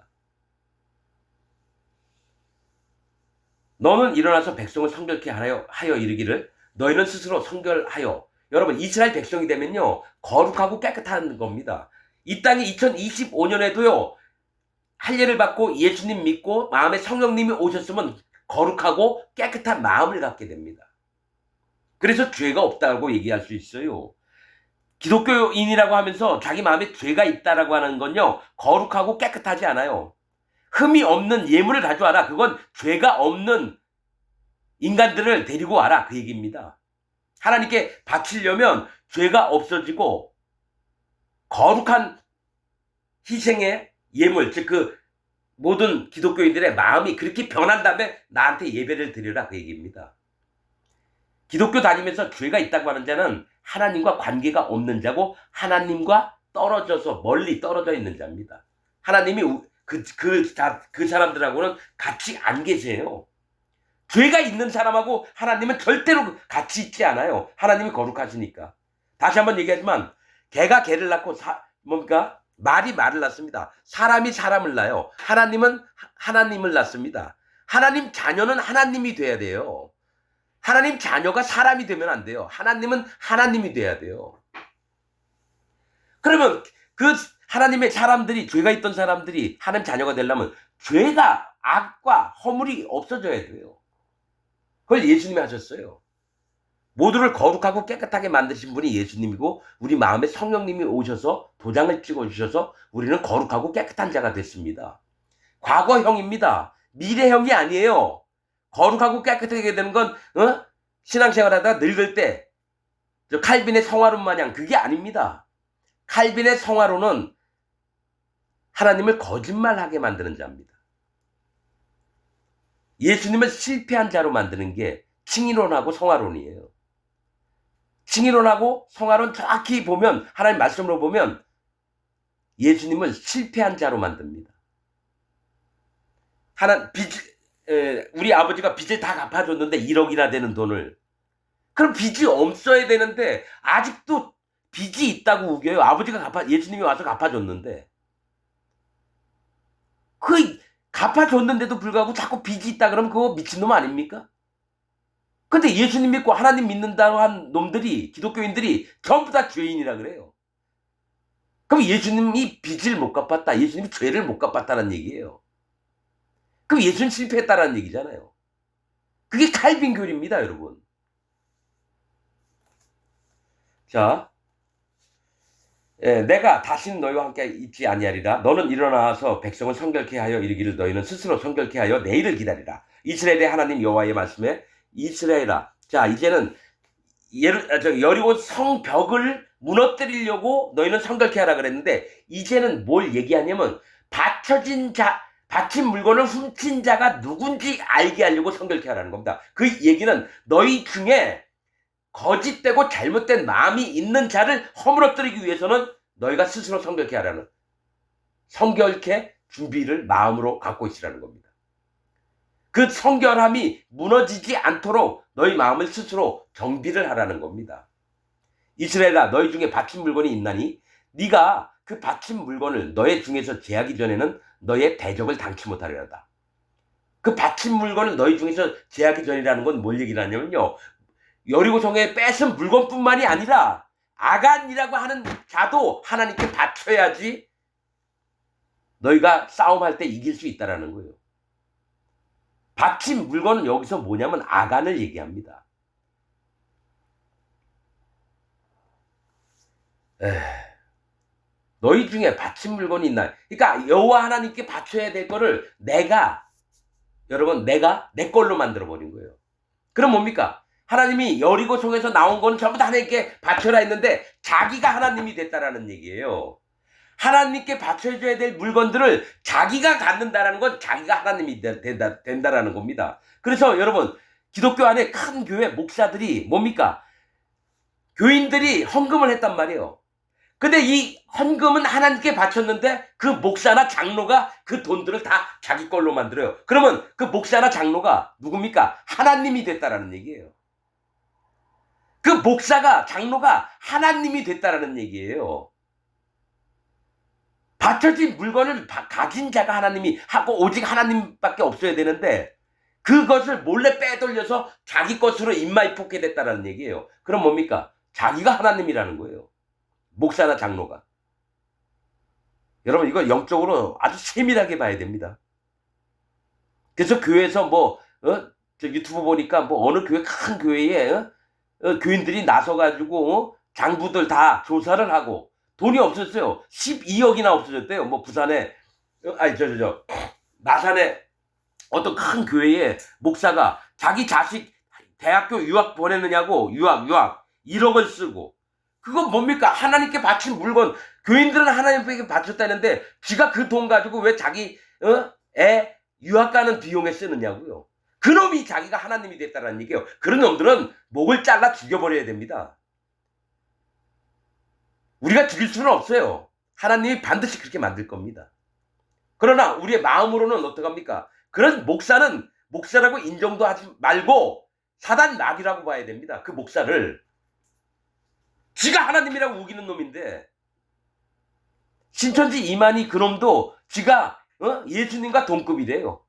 너는 일어나서 백성을 성결케 하여 이르기를, 너희는 스스로 성결하여. 여러분, 이스라엘 백성이 되면요, 거룩하고 깨끗한 겁니다. 이 땅이 2025년에도요 할례를 받고 예수님 믿고 마음에 성령님이 오셨으면 거룩하고 깨끗한 마음을 갖게 됩니다. 그래서 죄가 없다고 얘기할 수 있어요. 기독교인이라고 하면서 자기 마음에 죄가 있다라고 하는 건요, 거룩하고 깨끗하지 않아요. 흠이 없는 예물을 가져와라. 그건 죄가 없는 인간들을 데리고 와라, 그 얘기입니다. 하나님께 바치려면 죄가 없어지고 거룩한 희생의 예물, 즉 그 모든 기독교인들의 마음이 그렇게 변한 다음에 나한테 예배를 드리라, 그 얘기입니다. 기독교 다니면서 죄가 있다고 하는 자는 하나님과 관계가 없는 자고 하나님과 떨어져서 멀리 떨어져 있는 자입니다. 하나님이 그 사람들하고는 같이 안 계세요. 죄가 있는 사람하고 하나님은 절대로 같이 있지 않아요. 하나님이 거룩하시니까. 다시 한번 얘기하지만 개가 개를 낳고 말이 말을 낳습니다. 사람이 사람을 낳아요. 하나님은 하나님을 낳습니다. 하나님 자녀는 하나님이 돼야 돼요. 하나님 자녀가 사람이 되면 안 돼요. 하나님은 하나님이 돼야 돼요. 그러면 그 하나님의 사람들이, 죄가 있던 사람들이 하나님 자녀가 되려면 죄가, 악과 허물이 없어져야 돼요. 그걸 예수님이 하셨어요. 모두를 거룩하고 깨끗하게 만드신 분이 예수님이고, 우리 마음에 성령님이 오셔서 도장을 찍어주셔서 우리는 거룩하고 깨끗한 자가 됐습니다. 과거형입니다. 미래형이 아니에요. 거룩하고 깨끗하게 되는 건 신앙생활하다가 늙을 때 칼빈의 성화론 마냥, 그게 아닙니다. 칼빈의 성화론은 하나님을 거짓말하게 만드는 자입니다. 예수님을 실패한 자로 만드는 게 칭의론하고 성화론이에요. 칭의론하고 성화론 정확히 보면, 하나님 말씀으로 보면 예수님을 실패한 자로 만듭니다. 우리 아버지가 빚을 다 갚아줬는데 1억이나 되는 돈을, 그럼 빚이 없어야 되는데 아직도 빚이 있다고 우겨요. 아버지가 예수님이 와서 갚아줬는데, 그 갚아줬는데도 불구하고 자꾸 빚이 있다 그러면 그거 미친놈 아닙니까? 근데 예수님 믿고 하나님 믿는다고 한 놈들이, 기독교인들이 전부 다 죄인이라 그래요. 그럼 예수님이 빚을 못 갚았다, 예수님이 죄를 못 갚았다는 얘기예요. 그럼 예수님 실패했다라는 얘기잖아요. 그게 칼빈 교리입니다, 여러분. 자, 내가 다시는 너희와 함께 있지 아니하리라. 너는 일어나서 백성을 성결케 하여 이르기를, 너희는 스스로 성결케 하여 내일을 기다리라. 이스라엘의 하나님 여호와의 말씀에, 이스라엘아, 자, 이제는 여리고 성벽을 무너뜨리려고 너희는 성결케 하라 그랬는데, 이제는 뭘 얘기하냐면 바친 물건을 훔친 자가 누군지 알게 하려고 성결케 하라는 겁니다. 그 얘기는 너희 중에 거짓되고 잘못된 마음이 있는 자를 허물어뜨리기 위해서는 너희가 스스로 성결케 하라는, 성결케 준비를 마음으로 갖고 있으라는 겁니다. 그 성결함이 무너지지 않도록 너희 마음을 스스로 정비를 하라는 겁니다. 이스라엘아, 너희 중에 바친 물건이 있나니 네가 그 바친 물건을 너희 중에서 제하기 전에는 너의 대적을 당치 못하리로다. 그 바친 물건을 너희 중에서 제하기 전이라는 건 뭘 얘기를 하냐면요. 여리고성에 뺏은 물건뿐만이 아니라 아간이라고 하는 자도 하나님께 바쳐야지 너희가 싸움할 때 이길 수 있다라는 거예요. 바친 물건은 여기서 뭐냐면 아간을 얘기합니다. 너희 중에 바친 물건이 있나? 그러니까 여호와 하나님께 바쳐야 될 거를 여러분 내가 내 걸로 만들어 버린 거예요. 그럼 뭡니까? 하나님이 여리고성에서 나온 건 전부 다 하나님께 바쳐라 했는데 자기가 하나님이 됐다라는 얘기예요. 하나님께 바쳐줘야 될 물건들을 자기가 갖는다라는 건 자기가 하나님이 된다라는 겁니다. 그래서 여러분 기독교 안에 큰 교회 목사들이 뭡니까? 교인들이 헌금을 했단 말이에요. 근데 이 헌금은 하나님께 바쳤는데 그 목사나 장로가 그 돈들을 다 자기 걸로 만들어요. 그러면 그 목사나 장로가 누굽니까? 하나님이 됐다라는 얘기예요. 그 목사가 장로가 하나님이 됐다라는 얘기예요. 바쳐진 물건을 가진 자가 하나님이 하고 오직 하나님밖에 없어야 되는데 그것을 몰래 빼돌려서 자기 것으로 입마이포게 됐다라는 얘기예요. 그럼 뭡니까? 자기가 하나님이라는 거예요. 목사나 장로가. 여러분 이거 영적으로 아주 세밀하게 봐야 됩니다. 그래서 교회에서 저 유튜브 보니까 어느 교회 큰 교회에 교인들이 나서가지고 장부들 다 조사를 하고 돈이 없었어요. 12억이나 없어졌대요. 부산에 마산에 어떤 큰 교회에 목사가 자기 자식 대학교 유학 보내느냐고 유학 1억을 쓰고 그건 뭡니까? 하나님께 바친 물건. 교인들은 하나님께 바쳤다는데 지가 그 돈 가지고 왜 자기 애 유학 가는 비용에 쓰느냐고요. 그놈이 자기가 하나님이 됐다는 얘기예요. 그런 놈들은 목을 잘라 죽여버려야 됩니다. 우리가 죽일 수는 없어요. 하나님이 반드시 그렇게 만들 겁니다. 그러나 우리의 마음으로는 어떡합니까? 그런 목사는 목사라고 인정도 하지 말고 사단 낙이라고 봐야 됩니다. 그 목사를. 지가 하나님이라고 우기는 놈인데 신천지 이만희 그놈도 지가 예수님과 동급이래요.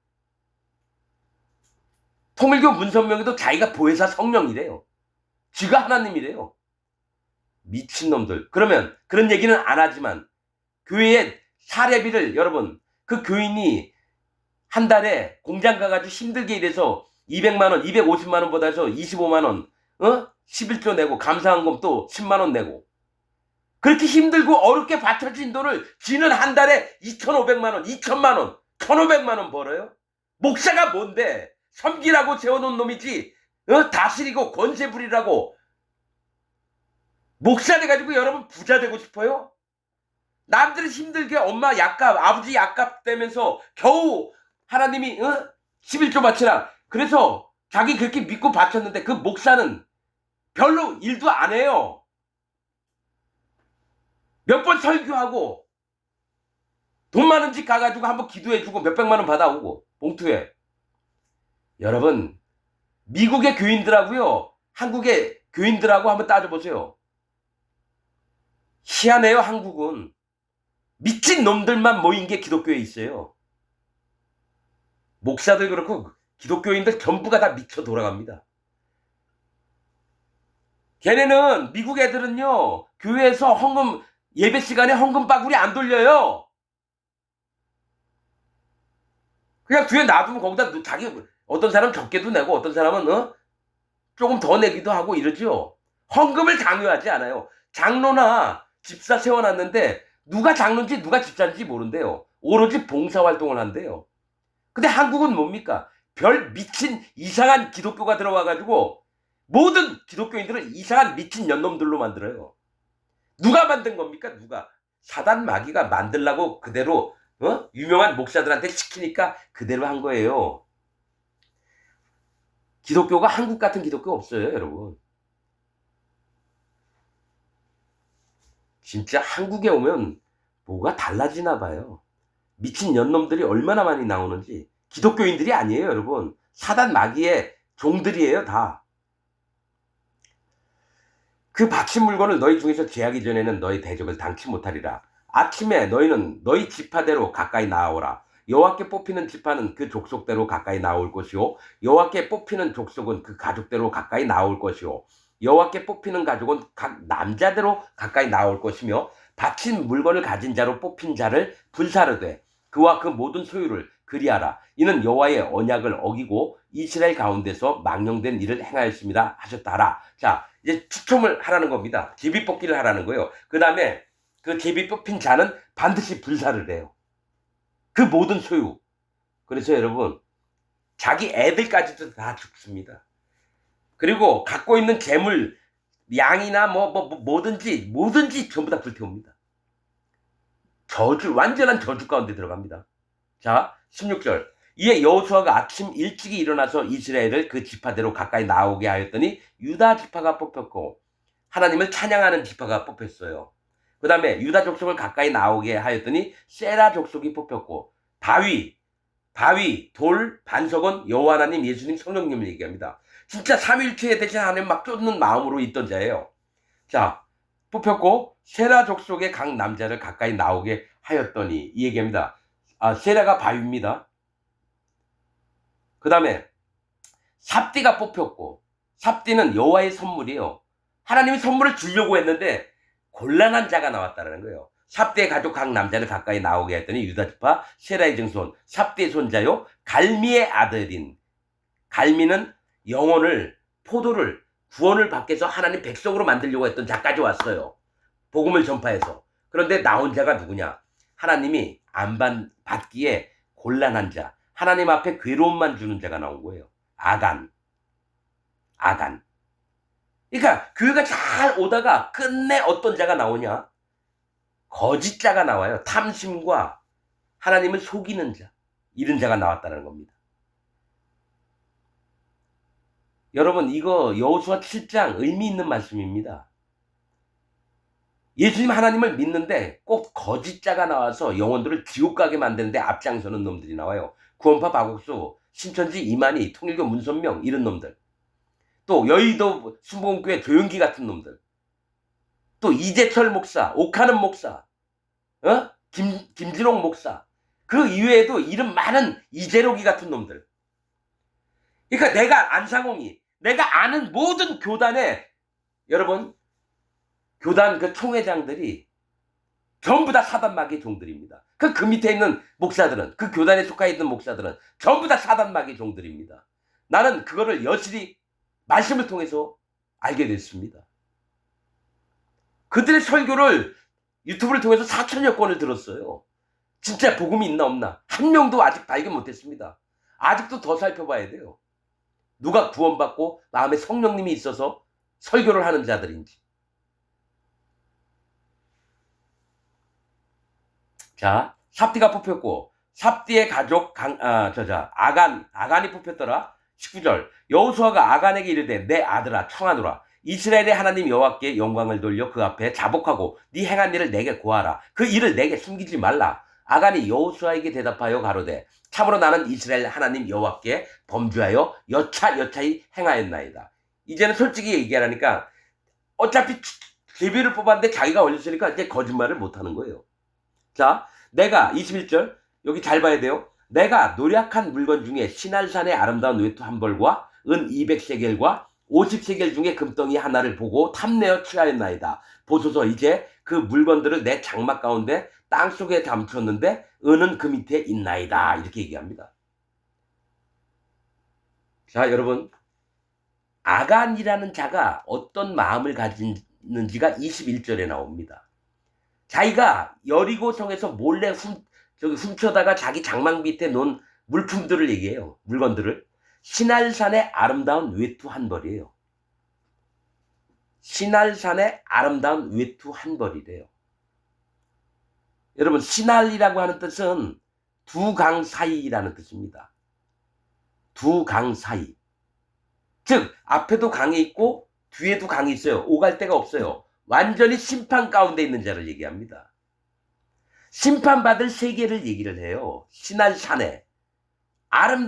통일교 문선명이도 자기가 보혜사 성령이래요. 지가 하나님이래요. 미친놈들. 그러면 그런 얘기는 안 하지만 교회에 사례비를 여러분 그 교인이 한 달에 공장 가가지고 힘들게 일해서 200만원 250만원보다 해서 25만원 11조 내고 감사한금 또 10만원 내고 그렇게 힘들고 어렵게 바쳐진 돈을 지는 한 달에 2,500만원 2,000만원 1,500만원 벌어요? 목사가 뭔데 섬기라고 세워놓은 놈이지 다스리고 권세 부리라고 목사 돼가지고 여러분 부자 되고 싶어요? 남들이 힘들게 엄마 약값 아버지 약값 되면서 겨우 하나님이 11조 바치라 그래서 자기 그렇게 믿고 바쳤는데 그 목사는 별로 일도 안 해요. 몇 번 설교하고 돈 많은 집 가가지고 한번 기도해주고 몇백만원 받아오고 봉투에. 여러분 미국의 교인들하고요 한국의 교인들하고 한번 따져보세요. 희한해요. 한국은 미친 놈들만 모인 게 기독교에 있어요. 목사들 그렇고 기독교인들 전부가 다 미쳐 돌아갑니다. 걔네는 미국 애들은요 교회에서 헌금 예배 시간에 헌금 바구니 안 돌려요. 그냥 뒤에 놔두면 거기다 자기 어떤 사람은 적게도 내고 어떤 사람은 조금 더 내기도 하고 이러죠. 헌금을 강요하지 않아요. 장로나 집사 세워놨는데 누가 장로인지 누가 집사인지 모른대요. 오로지 봉사활동을 한대요. 근데 한국은 뭡니까? 별 미친 이상한 기독교가 들어와가지고 모든 기독교인들은 이상한 미친 년놈들로 만들어요. 누가 만든 겁니까? 누가? 사단 마귀가 만들라고 그대로 유명한 목사들한테 시키니까 그대로 한 거예요. 기독교가 한국 같은 기독교 없어요, 여러분. 진짜 한국에 오면 뭐가 달라지나 봐요. 미친 년놈들이 얼마나 많이 나오는지. 기독교인들이 아니에요, 여러분. 사단 마귀의 종들이에요, 다. 그 바친 물건을 너희 중에서 제하기 전에는 너희 대적을 당치 못하리라. 아침에 너희는 너희 지파대로 가까이 나아오라. 여호와께 뽑히는 지파는 그 족속대로 가까이 나올 것이요 여호와께 뽑히는 족속은 그 가족대로 가까이 나올 것이요 여호와께 뽑히는 가족은 각 남자대로 가까이 나올 것이며 바친 물건을 가진 자로 뽑힌 자를 불사르되 그와 그 모든 소유를 그리하라. 이는 여호와의 언약을 어기고 이스라엘 가운데서 망령된 일을 행하였습니다 하셨다라. 자, 이제 추첨을 하라는 겁니다. 제비 뽑기를 하라는 거예요. 그 다음에 그 제비 뽑힌 자는 반드시 불사를 해요. 그 모든 소유. 그래서 여러분, 자기 애들까지도 다 죽습니다. 그리고 갖고 있는 재물, 양이나 뭐든지 전부 다 불태웁니다. 완전한 저주 가운데 들어갑니다. 자, 16절. 이에 여호수아가 아침 일찍이 일어나서 이스라엘을 그 지파대로 가까이 나오게 하였더니 유다 지파가 뽑혔고 하나님을 찬양하는 지파가 뽑혔어요. 그 다음에 유다 족속을 가까이 나오게 하였더니 세라 족속이 뽑혔고 바위, 돌, 반석은 여호와 하나님, 예수님, 성령님을 얘기합니다. 진짜 삼위일체에 대신 하나님 막 쫓는 마음으로 있던 자예요. 자, 뽑혔고 세라 족속의 각 남자를 가까이 나오게 하였더니 이 얘기합니다. 세라가 바위입니다. 그 다음에 삽디가 뽑혔고 삽디는 여호와의 선물이에요. 하나님이 선물을 주려고 했는데 곤란한 자가 나왔다는 거예요. 삽디의 가족 각 남자를 가까이 나오게 했더니 유다지파 세라의 증손 삽디의 손자요 갈미의 아들인 갈미는 영혼을 포도를 구원을 받게 해서 하나님 백성으로 만들려고 했던 자까지 왔어요. 복음을 전파해서. 그런데 나온 자가 누구냐? 하나님이 안 받기에 곤란한 자, 하나님 앞에 괴로움만 주는 자가 나온 거예요. 아간. 그러니까 교회가 잘 오다가 끝내 어떤 자가 나오냐? 거짓 자가 나와요. 탐심과 하나님을 속이는 자, 이런 자가 나왔다는 겁니다. 여러분, 이거 여호수아 7장 의미 있는 말씀입니다. 예수님 하나님을 믿는데 꼭 거짓 자가 나와서 영혼들을 지옥 가게 만드는데 앞장서는 놈들이 나와요. 구원파 박옥수, 신천지 이만희, 통일교 문선명 이런 놈들. 또 여의도 순복음교회 조영기 같은 놈들. 또 이재철 목사, 옥하는 목사, 김진홍 목사. 그 이외에도 이름 많은 이재록이 같은 놈들. 그러니까 내가 안상홍이, 내가 아는 모든 교단에 여러분 교단 그 총회장들이 전부 다 사단마귀의 종들입니다. 그 밑에 있는 목사들은, 그 교단에 속해 있는 목사들은 전부 다 사단마귀의 종들입니다. 나는 그거를 여실히 말씀을 통해서 알게 됐습니다. 그들의 설교를 유튜브를 통해서 4천여 건을 들었어요. 진짜 복음이 있나 없나 한 명도 아직 발견 못했습니다. 아직도 더 살펴봐야 돼요. 누가 구원받고 마음에 성령님이 있어서 설교를 하는 자들인지. 자, 삽디가 뽑혔고 삽디의 가족 아간이 뽑혔더라. 19절. 여호수아가 아간에게 이르되 내 아들아 청하노라. 이스라엘의 하나님 여호와께 영광을 돌려 그 앞에 자복하고 네 행한 일을 내게 고하라. 그 일을 내게 숨기지 말라. 아간이 여호수아에게 대답하여 가로되 참으로 나는 이스라엘 하나님 여호와께 범죄하여 여차여차히 행하였나이다. 이제는 솔직히 얘기하라니까 어차피 제비를 뽑았는데 자기가 올렸으니까 이제 거짓말을 못하는 거예요. 자, 내가 21절 여기 잘 봐야 돼요. 내가 노력한 물건 중에 시날산의 아름다운 외투 한 벌과 은 200세겔과 50세겔 중에 금덩이 하나를 보고 탐내어 취하였나이다. 보소서 이제 그 물건들을 내 장막 가운데 땅속에 감췄는데 은은 그 밑에 있나이다. 이렇게 얘기합니다. 자, 여러분, 아간이라는 자가 어떤 마음을 가지는지가 21절에 나옵니다. 자기가 여리고성에서 몰래 훔쳐다가 자기 장막 밑에 놓은 물품들을 얘기해요. 물건들을. 시날산의 아름다운 외투 한 벌이에요. 시날산의 아름다운 외투 한 벌이래요. 여러분, 시날이라고 하는 뜻은 두 강 사이라는 뜻입니다. 두 강 사이. 즉 앞에도 강이 있고 뒤에도 강이 있어요. 오갈 데가 없어요. 완전히 심판 가운데 있는 자를 얘기합니다. 심판받을 세계를 얘기를 해요. 시날산에.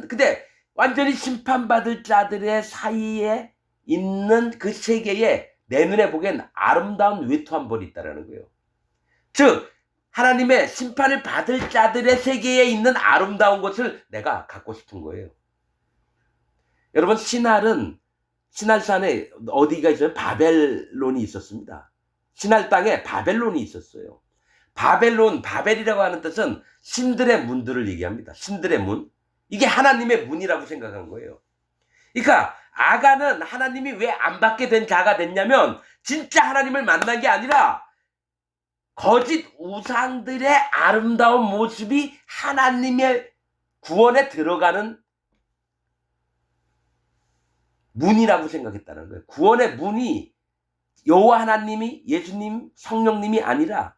근데 완전히 심판받을 자들의 사이에 있는 그 세계에 내 눈에 보기엔 아름다운 외투 한 벌이 있다는 거예요. 즉 하나님의 심판을 받을 자들의 세계에 있는 아름다운 것을 내가 갖고 싶은 거예요. 여러분, 신할산에 어디가 있어요? 바벨론이 있었습니다. 신할 땅에 바벨론이 있었어요. 바벨이라고 하는 뜻은 신들의 문들을 얘기합니다. 신들의 문. 이게 하나님의 문이라고 생각한 거예요. 그러니까 아간은 하나님이 왜 안 받게 된 자가 됐냐면 진짜 하나님을 만난 게 아니라 거짓 우상들의 아름다운 모습이 하나님의 구원에 들어가는 문이라고 생각했다는 거예요. 구원의 문이 여호와 하나님이, 예수님, 성령님이 아니라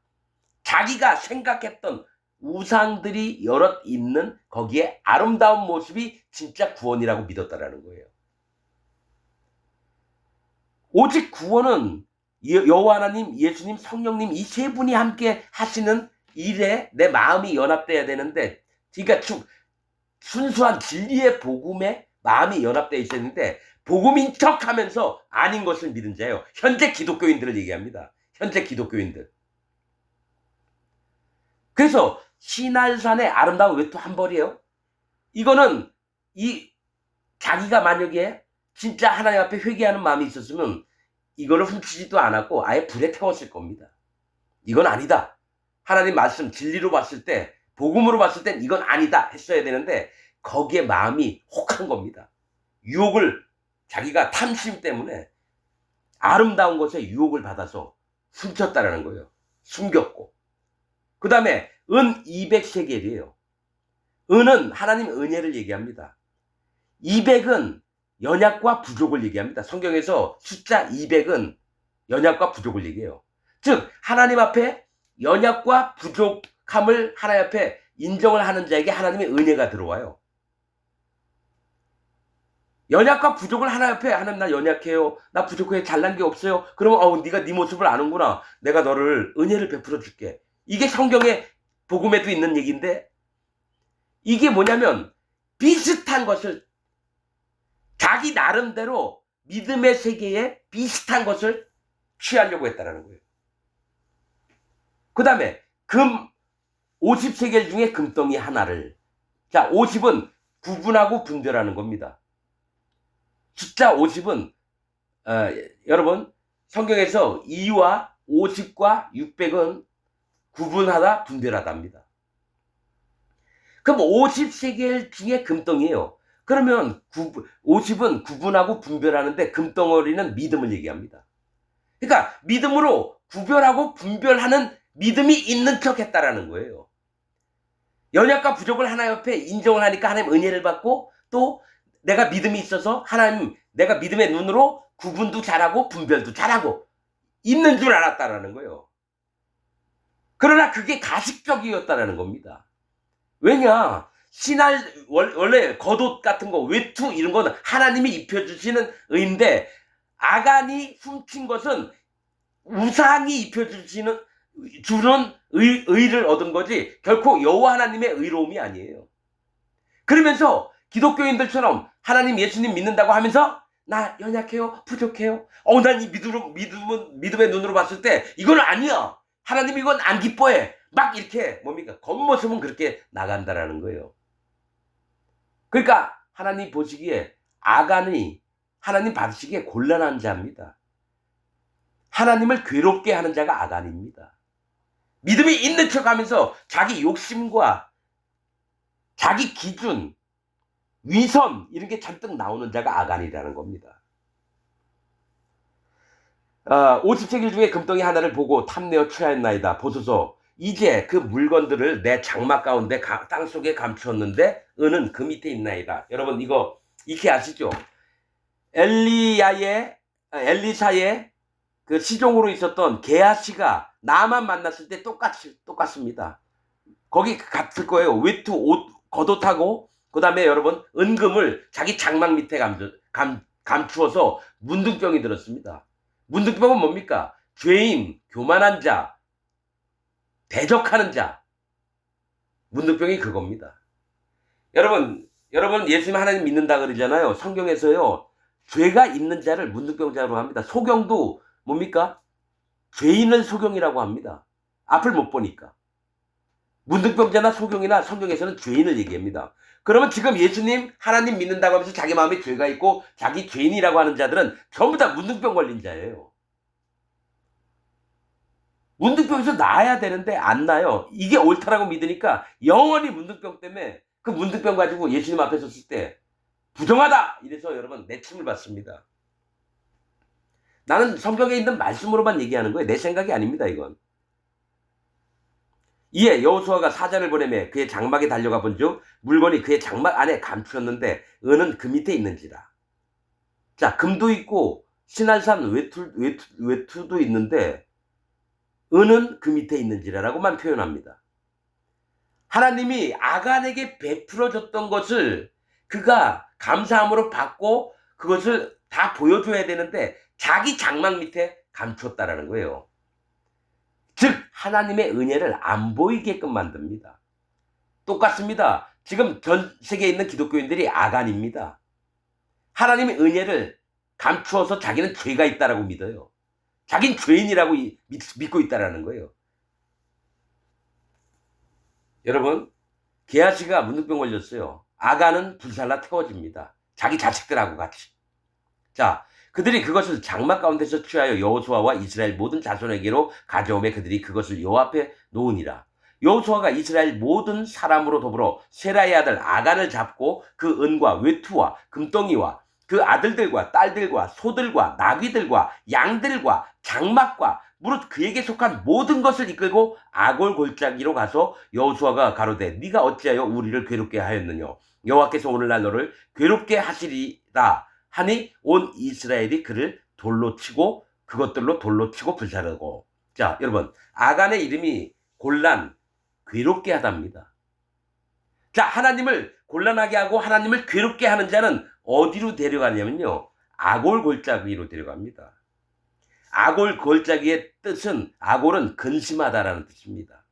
자기가 생각했던 우상들이 여럿 있는 거기에 아름다운 모습이 진짜 구원이라고 믿었다라는 거예요. 오직 구원은 여호와 하나님, 예수님, 성령님 이 세 분이 함께 하시는 일에 내 마음이 연합돼야 되는데, 그러니까 순수한 진리의 복음에 마음이 연합되어 있었는데 복음인 척하면서 아닌 것을 믿은 자예요. 현재 기독교인들을 얘기합니다. 현재 기독교인들. 그래서 신할산의 아름다운 외투 한 벌이에요. 이거는 자기가 만약에 진짜 하나님 앞에 회개하는 마음이 있었으면 이거를 훔치지도 않았고 아예 불에 태웠을 겁니다. 이건 아니다. 하나님 말씀 진리로 봤을 때, 복음으로 봤을 땐 이건 아니다 했어야 되는데 거기에 마음이 혹한 겁니다. 자기가 탐심 때문에 아름다운 것에 유혹을 받아서 훔쳤다라는 거예요. 숨겼고. 그 다음에 은 200세겔이에요. 은은 하나님 은혜를 얘기합니다. 200은 연약과 부족을 얘기합니다. 성경에서 숫자 200은 연약과 부족을 얘기해요. 즉 하나님 앞에 연약과 부족함을 하나님 앞에 인정을 하는 자에게 하나님의 은혜가 들어와요. 연약과 부족을 하나님 앞에, 하나님 나 연약해요, 나 부족해요, 잘난 게 없어요. 그러면 네가 네 모습을 아는구나, 내가 너를 은혜를 베풀어 줄게. 이게 성경의 복음에도 있는 얘기인데, 이게 뭐냐면 비슷한 것을, 자기 나름대로 믿음의 세계에 비슷한 것을 취하려고 했다라는 거예요. 그 다음에 금 50세겔 중에 금덩이 하나를, 자 50은 구분하고 분별하는 겁니다. 숫자 50은 여러분 성경에서 2와 50과 600은 구분하다 분별하다입니다. 그럼 50세겔 중에 금덩이에요. 그러면 50은 구분하고 분별하는데 금덩어리는 믿음을 얘기합니다. 그러니까 믿음으로 구별하고 분별하는 믿음이 있는 척 했다라는 거예요. 연약과 부족을 하나님 옆에 인정을 하니까 하나님 은혜를 받고, 또 내가 믿음이 있어서 하나님, 내가 믿음의 눈으로 구분도 잘하고 분별도 잘하고 있는 줄 알았다라는 거예요. 그러나 그게 가식적이었다라는 겁니다. 왜냐, 원래 겉옷 같은 거, 외투 이런 거는 하나님이 입혀주시는 의인데, 아간이 훔친 것은 우상이 입혀주는 의를 얻은 거지 결코 여호와 하나님의 의로움이 아니에요. 그러면서 기독교인들처럼 하나님, 예수님 믿는다고 하면서 나 연약해요, 부족해요, 난 이 믿음의 눈으로 봤을 때 이건 아니야, 하나님 이건 안 기뻐해, 막 이렇게 뭡니까, 겉모습은 그렇게 나간다라는 거예요. 그러니까 하나님 보시기에 아간이 하나님 받으시기에 곤란한 자입니다. 하나님을 괴롭게 하는 자가 아간입니다. 믿음이 있는 척하면서 자기 욕심과 자기 기준, 위선 이런 게 잔뜩 나오는 자가 아간이라는 겁니다. 50세겔 중에 금덩이 하나를 보고 탐내어 취하였나이다. 보소서, 이제 그 물건들을 내 장막 가운데 땅속에 감추었는데 은은 그 밑에 있나이다. 여러분 이거 익히 아시죠? 엘리사의 그 시종으로 있었던 게하시가 나만 만났을 때 똑같습니다. 거기 같을 거예요. 외투, 옷, 겉옷하고, 그 다음에 여러분 은금을 자기 장막 밑에 감추어서 문둥병이 들었습니다. 문둥병은 뭡니까? 죄인, 교만한 자, 대적하는 자. 문둥병이 그겁니다. 여러분 예수님 하나님 믿는다 그러잖아요. 성경에서요, 죄가 있는 자를 문둥병자로 합니다. 소경도 뭡니까? 죄인을 소경이라고 합니다. 앞을 못 보니까. 문득병자나 소경이나 성경에서는 죄인을 얘기합니다. 그러면 지금 예수님 하나님 믿는다고 하면서 자기 마음에 죄가 있고 자기 죄인이라고 하는 자들은 전부 다 문득병 걸린 자예요. 문득병에서 나아야 되는데 안 나요. 이게 옳다라고 믿으니까 영원히 문득병 때문에 그 문득병 가지고 예수님 앞에 섰을 때 부정하다! 이래서 여러분 내침을 받습니다. 나는 성경에 있는 말씀으로만 얘기하는 거예요. 내 생각이 아닙니다, 이건. 이에 여호수아가 사자를 보내매 그의 장막에 달려가 본즉 물건이 그의 장막 안에 감추었는데 은은 그 밑에 있는지라. 자, 금도 있고 신할산 외투도 있는데 은은 그 밑에 있는지라라고만 표현합니다. 하나님이 아간에게 베풀어 줬던 것을 그가 감사함으로 받고 그것을 다 보여줘야 되는데 자기 장막 밑에 감췄다라는 거예요. 즉 하나님의 은혜를 안 보이게끔 만듭니다. 똑같습니다. 지금 전 세계에 있는 기독교인들이 아간입니다. 하나님의 은혜를 감추어서 자기는 죄가 있다라고 믿어요. 자긴 죄인이라고 믿고 있다라는 거예요. 여러분, 게하시가 문득병 걸렸어요. 아간은 불살라 태워집니다. 자기 자식들하고 같이. 자, 그들이 그것을 장막 가운데서 취하여 여호수아와 이스라엘 모든 자손에게로 가져오매 그들이 그것을 여호와 앞에 놓으니라. 여호수아가 이스라엘 모든 사람으로 더불어 세라의 아들 아간을 잡고 그 은과 외투와 금덩이와 그 아들들과 딸들과 소들과 나귀들과 양들과 장막과 무릇 그에게 속한 모든 것을 이끌고 아골 골짜기로 가서 여호수아가 가로되 네가 어찌하여 우리를 괴롭게 하였느냐. 여호와께서 오늘날 너를 괴롭게 하시리라 하니 온 이스라엘이 그를 돌로 치고 그것들로 돌로 치고 불사르고. 자, 여러분, 아간의 이름이 곤란, 괴롭게 하답니다. 자, 하나님을 곤란하게 하고 하나님을 괴롭게 하는 자는 어디로 데려가냐면요, 아골 골짜기로 데려갑니다. 아골 골짜기의 뜻은, 아골은 근심하다라는 뜻입니다.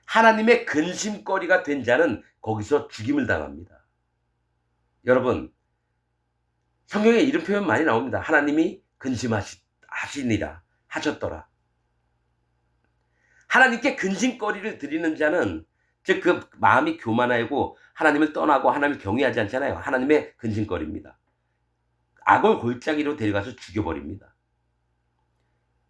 하나님의 근심거리가 된 자는 거기서 죽임을 당합니다. 여러분, 성경에 이런 표현 많이 나옵니다. 하나님이 근심하시니라, 하셨더라. 하나님께 근심거리를 드리는 자는, 즉 그 마음이 교만하고 하나님을 떠나고 하나님을 경외하지 않잖아요. 하나님의 근심거리입니다. 악을 골짜기로 데려가서 죽여버립니다.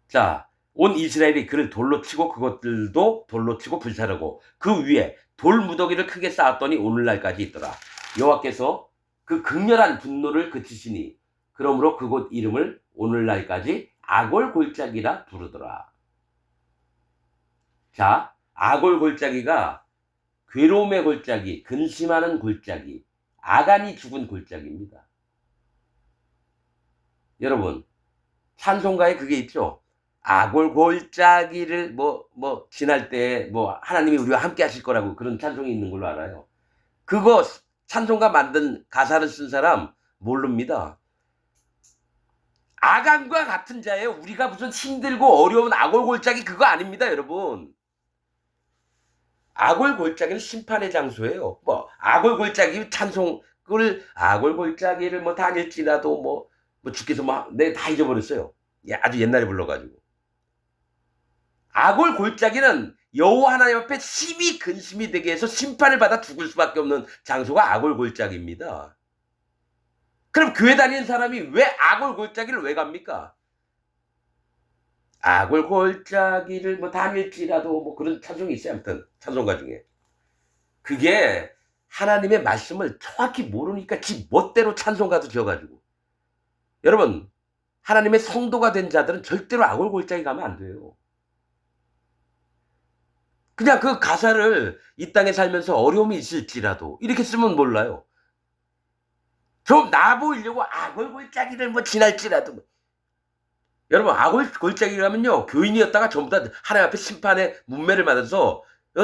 자, 온 이스라엘이 그를 돌로 치고 그것들도 돌로 치고 불사르고 그 위에 돌 무더기를 크게 쌓았더니 오늘날까지 있더라. 여호와께서 그 극렬한 분노를 그치시니 그러므로 그곳 이름을 오늘날까지 아골 골짜기라 부르더라. 자, 아골 골짜기가 괴로움의 골짜기, 근심하는 골짜기, 아간이 죽은 골짜기입니다. 여러분, 찬송가에 그게 있죠. 아골 골짜기를 지날 때 하나님이 우리와 함께 하실 거라고 그런 찬송이 있는 걸로 알아요. 그거 찬송가 만든 가사를 쓴 사람 모릅니다. 아간과 같은 자예요. 우리가 무슨 힘들고 어려운 아골 골짜기 그거 아닙니다, 여러분. 아골 골짜기는 심판의 장소예요. 아골 골짜기 찬송을 아골 골짜기를 다닐지라도 주께서 내가 다 잊어버렸어요. 아주 옛날에 불러가지고. 아골 골짜기는 여호와 하나님 앞에 심히 근심이 되게 해서 심판을 받아 죽을 수밖에 없는 장소가 아골 골짜기입니다. 그럼 교회 다니는 사람이 왜 아골 골짜기를 왜 갑니까? 아골 골짜기를 다닐지라도 그런 찬송이 있어요. 아무튼 찬송가 중에. 그게 하나님의 말씀을 정확히 모르니까 지 멋대로 찬송가도 지어가지고. 여러분, 하나님의 성도가 된 자들은 절대로 아골 골짜기 가면 안 돼요. 그냥 그 가사를 이 땅에 살면서 어려움이 있을지라도 이렇게 쓰면 몰라요. 좀 나아 보이려고 아골 골짜기를 지날지라도. 여러분, 아골 골짜기 가면요, 교인이었다가 전부 다 하나님 앞에 심판의 문매를 맞아서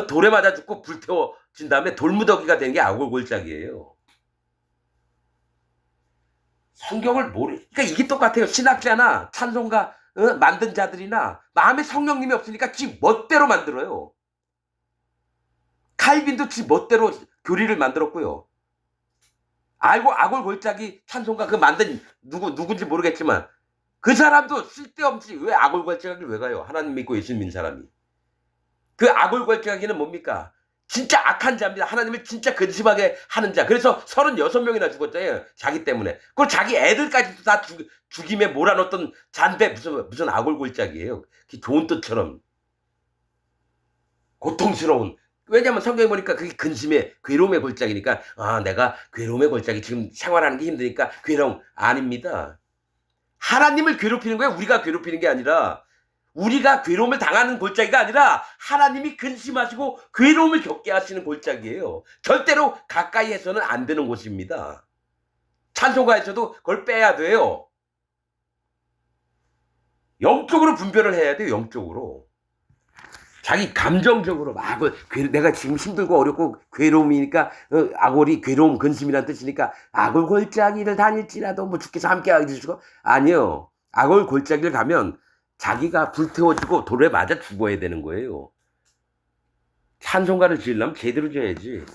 돌에 맞아 죽고 불태워진 다음에 돌무더기가 된 게 아골 골짜기예요. 성경을 그러니까 이게 똑같아요. 신학자나 찬송가 만든 자들이나 마음에 성령님이 없으니까 지 멋대로 만들어요. 칼빈도 지 멋대로 교리를 만들었고요. 아골 골짜기 찬송가 그 만든 누군지 모르겠지만 그 사람도 쓸데없이 왜 아골 골짜기를 왜 가요? 하나님 믿고 예수 믿는 사람이. 그 아골골짜기는 뭡니까? 진짜 악한 자입니다. 하나님을 진짜 근심하게 하는 자. 그래서 36명이나 죽었잖아요. 자기 때문에. 그리고 자기 애들까지도 다 죽임에 몰아넣었던 잔데 무슨 아골골짜기예요. 좋은 뜻처럼. 고통스러운. 왜냐면 성경에 보니까 그게 근심의 괴로움의 골짜기니까 내가 괴로움의 골짜기 지금 생활하는 게 힘드니까 괴로움. 아닙니다. 하나님을 괴롭히는 거예요. 우리가 괴롭히는 게 아니라. 우리가 괴로움을 당하는 골짜기가 아니라 하나님이 근심하시고 괴로움을 겪게 하시는 골짜기예요. 절대로 가까이 해서는 안 되는 곳입니다. 찬송가에서도 그걸 빼야 돼요. 영적으로 분별을 해야 돼요. 영적으로. 자기 감정적으로 막 내가 지금 힘들고 어렵고 괴로움이니까 아골이 괴로움 근심이란 뜻이니까 아골 골짜기를 다닐지라도 뭐 주께서 함께하게 해주시고 아니요. 아골 골짜기를 가면 자기가 불태워지고 돌에 맞아 죽어야 되는 거예요. 찬송가를 지으려면 제대로 지어야지.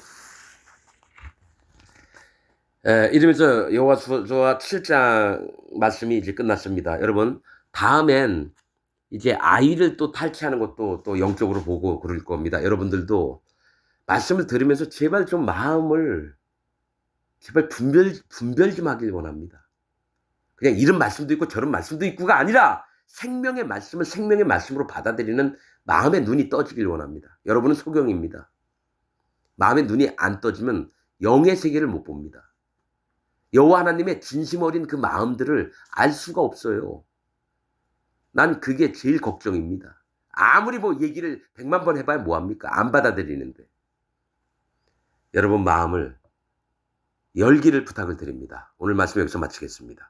이러면서 여호수아 7장 말씀이 이제 끝났습니다. 여러분 다음엔 이제 아이를 또 탈취하는 것도 또 영적으로 보고 그럴 겁니다. 여러분들도 말씀을 들으면서 제발 좀 마음을 제발 분별 좀 하길 원합니다. 그냥 이런 말씀도 있고 저런 말씀도 있고가 아니라 생명의 말씀을 생명의 말씀으로 받아들이는 마음의 눈이 떠지길 원합니다. 여러분은 소경입니다. 마음의 눈이 안 떠지면 영의 세계를 못 봅니다. 여호와 하나님의 진심 어린 그 마음들을 알 수가 없어요. 난 그게 제일 걱정입니다. 아무리 뭐 얘기를 100만 번 해봐야 뭐합니까? 안 받아들이는데. 여러분 마음을 열기를 부탁을 드립니다. 오늘 말씀 여기서 마치겠습니다.